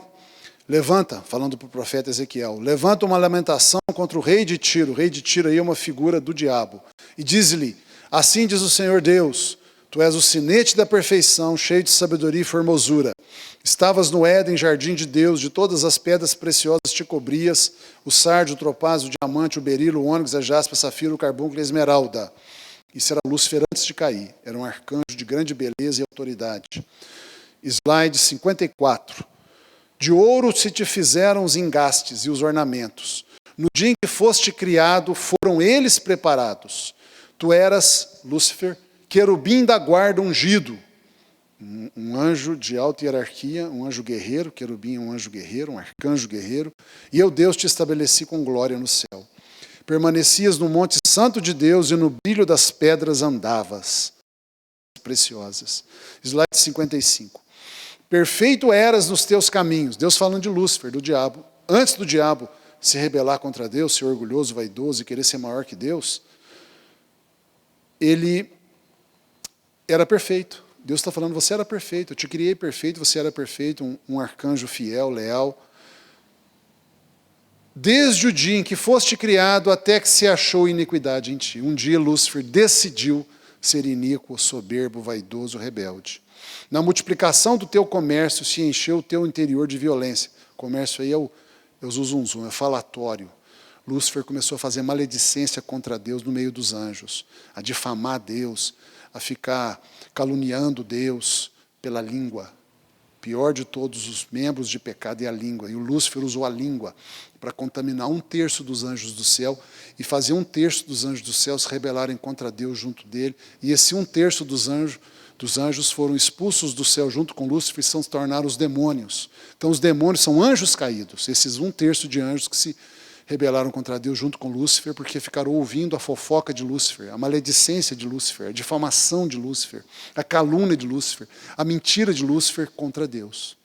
levanta, falando para o profeta Ezequiel, levanta uma lamentação contra o rei de Tiro. O rei de Tiro aí é uma figura do diabo. E diz-lhe: assim diz o Senhor Deus, tu és o sinete da perfeição, cheio de sabedoria e formosura. Estavas no Éden, jardim de Deus, de todas as pedras preciosas te cobrias, o sardio, o topázio, o diamante, o berilo, o ônix, a jaspe, a safira, o carbúnculo e a esmeralda. Isso era Lúcifer antes de cair. Era um arcanjo de grande beleza e autoridade. Slide 54. De ouro se te fizeram os engastes e os ornamentos. No dia em que foste criado, foram eles preparados. Tu eras, Lúcifer, querubim da guarda ungido. Um anjo de alta hierarquia, um anjo guerreiro, querubim, um anjo guerreiro, um arcanjo guerreiro. E eu, Deus, te estabeleci com glória no céu. Permanecias no monte santo de Deus e no brilho das pedras andavas. Preciosas. Slide 55. Perfeito eras nos teus caminhos. Deus falando de Lúcifer, do diabo. antes do diabo se rebelar contra Deus, ser orgulhoso, vaidoso e querer ser maior que Deus, ele era perfeito. Deus está falando, você era perfeito, eu te criei perfeito, você era perfeito, um arcanjo fiel, leal. Desde o dia em que foste criado até que se achou iniquidade em ti. Um dia Lúcifer decidiu ser iníquo, soberbo, vaidoso, rebelde. Na multiplicação do teu comércio se encheu o teu interior de violência. Comércio aí é o zuzunzum, é falatório. Lúcifer começou a fazer maledicência contra Deus no meio dos anjos, a difamar Deus, a ficar caluniando Deus pela língua. Pior de todos os membros de pecado é a língua. E o Lúcifer usou a língua para contaminar 1/3 dos anjos do céu e fazer 1/3 dos anjos do céu se rebelarem contra Deus junto dele. E esse 1/3 dos anjos foram expulsos do céu junto com Lúcifer e se tornaram os demônios. Então os demônios são anjos caídos, esses 1/3 de anjos que se rebelaram contra Deus junto com Lúcifer, porque ficaram ouvindo a fofoca de Lúcifer, a maledicência de Lúcifer, a difamação de Lúcifer, a calúnia de Lúcifer, a mentira de Lúcifer contra Deus.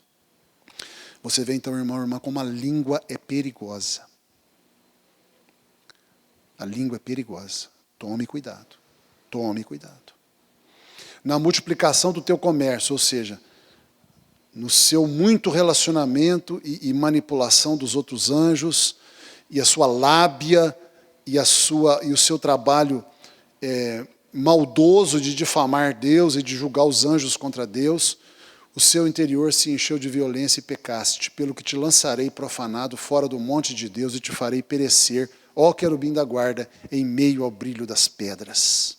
Você vê então, irmão e irmã, como a língua é perigosa. A língua é perigosa. Tome cuidado. Tome cuidado. Na multiplicação do teu comércio, ou seja, no seu muito relacionamento e manipulação dos outros anjos, e a sua lábia e o seu trabalho maldoso de difamar Deus e de julgar os anjos contra Deus, o seu interior se encheu de violência e pecaste, pelo que te lançarei profanado fora do monte de Deus e te farei perecer, ó querubim da guarda, em meio ao brilho das pedras.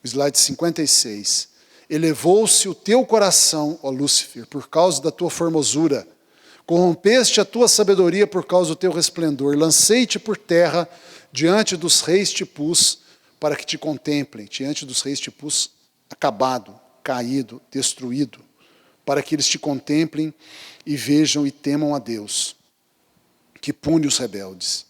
O slide 56. Elevou-se o teu coração, ó Lúcifer, por causa da tua formosura. Corrompeste a tua sabedoria por causa do teu resplendor. Lancei-te por terra, diante dos reis te pus, para que te contemplem. Diante dos reis te pus acabado, caído, destruído, para que eles te contemplem e vejam e temam a Deus, que pune os rebeldes.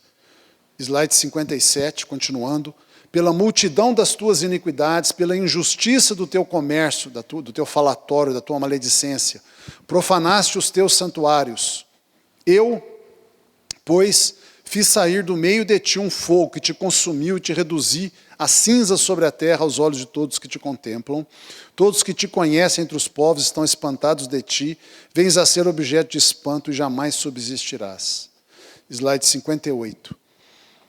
Slide 57, continuando. Pela multidão das tuas iniquidades, pela injustiça do teu comércio, do teu falatório, da tua maledicência, profanaste os teus santuários. Eu, pois, fiz sair do meio de ti um fogo que te consumiu e te reduzi a cinzas sobre a terra aos olhos de todos que te contemplam. Todos que te conhecem entre os povos estão espantados de ti. Vens a ser objeto de espanto e jamais subsistirás. Slide 58.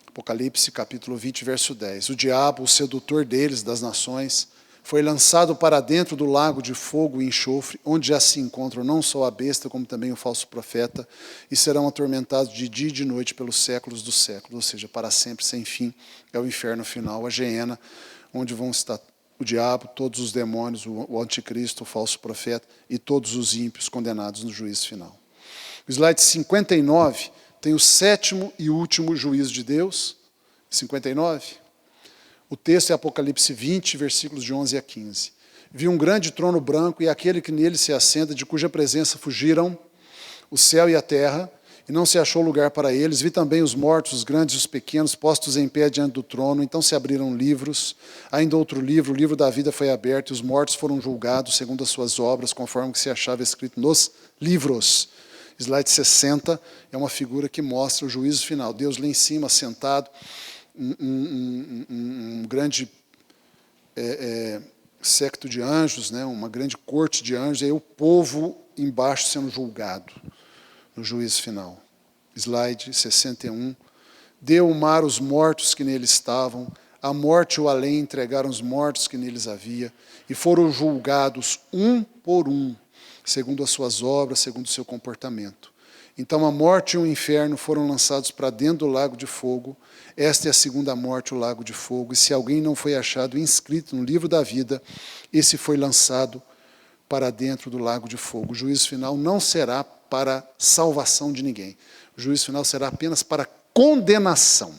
Apocalipse, capítulo 20, verso 10. O diabo, o sedutor deles, das nações, foi lançado para dentro do lago de fogo e enxofre, onde já se encontram não só a besta, como também o falso profeta, e serão atormentados de dia e de noite pelos séculos dos séculos, ou seja, para sempre, sem fim. É o inferno final, a geena, onde vão estar o diabo, todos os demônios, o anticristo, o falso profeta, e todos os ímpios condenados no juízo final. O slide 59 tem o 7º e último juízo de Deus, 59. O texto é Apocalipse 20, versículos de 11 a 15. Vi um grande trono branco e aquele que nele se assenta, de cuja presença fugiram o céu e a terra, e não se achou lugar para eles. Vi também os mortos, os grandes e os pequenos, postos em pé diante do trono. Então se abriram livros. Ainda outro livro, o livro da vida foi aberto, e os mortos foram julgados segundo as suas obras, conforme o que se achava escrito nos livros. Slide 60 é uma figura que mostra o juízo final. Deus lá em cima, sentado, um grande séquito de anjos, né, uma grande corte de anjos, e aí o povo embaixo sendo julgado no juízo final. Slide 61. Deu o mar os mortos que nele estavam, a morte e o além entregaram os mortos que neles havia, e foram julgados um por um, segundo as suas obras, segundo o seu comportamento. Então a morte e o inferno foram lançados para dentro do lago de fogo. Esta é a segunda morte, o lago de fogo. E se alguém não foi achado inscrito no livro da vida, esse foi lançado para dentro do lago de fogo. O juízo final não será para salvação de ninguém. O juízo final será apenas para condenação.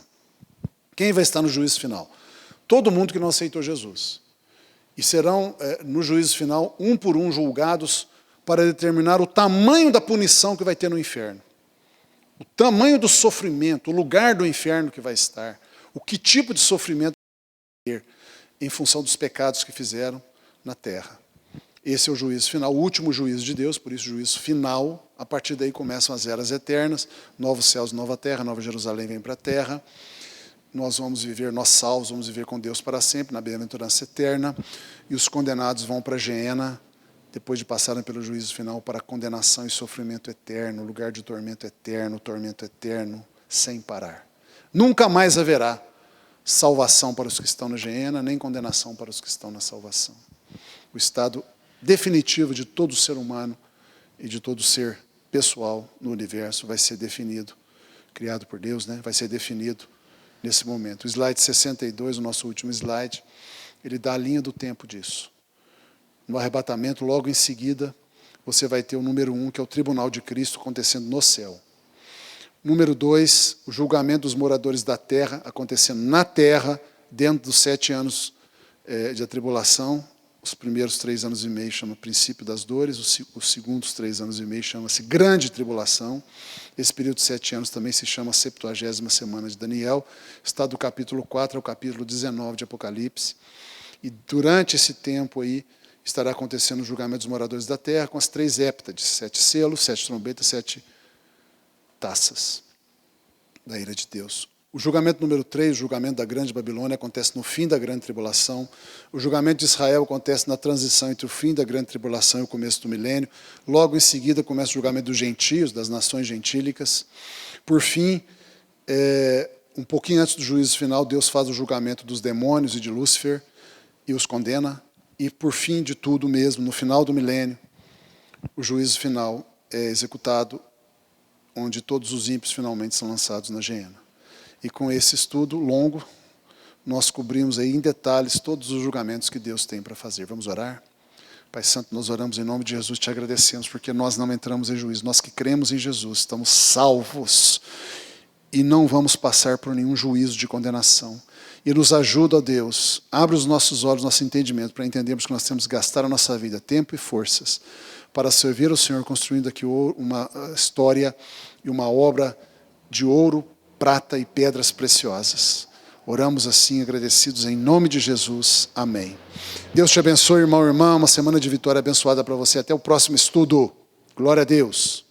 Quem vai estar no juízo final? Todo mundo que não aceitou Jesus. E serão, no juízo final, um por um julgados para determinar o tamanho da punição que vai ter no inferno. O tamanho do sofrimento, o lugar do inferno que vai estar, o que tipo de sofrimento vai ter em função dos pecados que fizeram na terra. Esse é o juízo final, o último juízo de Deus, por isso juízo final. A partir daí começam as eras eternas, novos céus, nova terra, nova Jerusalém vem para a terra. Nós vamos viver, nós salvos, vamos viver com Deus para sempre, na bem-aventurança eterna. E os condenados vão para a Geena, depois de passarem pelo juízo final, para a condenação e sofrimento eterno, lugar de tormento eterno, sem parar. Nunca mais haverá salvação para os que estão na Geena, nem condenação para os que estão na salvação. O estado definitivo de todo ser humano e de todo ser pessoal no universo vai ser definido, criado por Deus, né? Vai ser definido nesse momento. O slide 62, o nosso último slide, ele dá a linha do tempo disso. No arrebatamento, logo em seguida, você vai ter o número 1, que é o tribunal de Cristo acontecendo no céu. Número 2, o julgamento dos moradores da terra acontecendo na terra, dentro dos 7 anos de tribulação. Os primeiros 3 anos e meio chama princípio das dores, os segundos 3 anos e meio chama-se grande tribulação. Esse período de 7 anos também se chama 70ª semana de Daniel. Está do capítulo 4 ao capítulo 19 de Apocalipse. E durante esse tempo aí, estará acontecendo o julgamento dos moradores da terra com as 3 héptades, 7 selos, 7 trombetas, 7 taças da ira de Deus. O julgamento número 3, o julgamento da grande Babilônia, acontece no fim da grande tribulação. O julgamento de Israel acontece na transição entre o fim da grande tribulação e o começo do milênio. Logo em seguida começa o julgamento dos gentios, das nações gentílicas. Por fim, um pouquinho antes do juízo final, Deus faz o julgamento dos demônios e de Lúcifer e os condena. E por fim de tudo mesmo, no final do milênio, o juízo final é executado, onde todos os ímpios finalmente são lançados na Geena. E com esse estudo longo, nós cobrimos aí em detalhes todos os julgamentos que Deus tem para fazer. Vamos orar? Pai Santo, nós oramos em nome de Jesus, te agradecemos, porque nós não entramos em juízo. Nós que cremos em Jesus, estamos salvos e não vamos passar por nenhum juízo de condenação. E nos ajuda, ó Deus, abre os nossos olhos, nosso entendimento, para entendermos que nós temos que gastar a nossa vida, tempo e forças, para servir ao Senhor, construindo aqui uma história e uma obra de ouro, prata e pedras preciosas. Oramos assim, agradecidos em nome de Jesus. Amém. Deus te abençoe, irmão e irmã. Uma semana de vitória abençoada para você. Até o próximo estudo. Glória a Deus.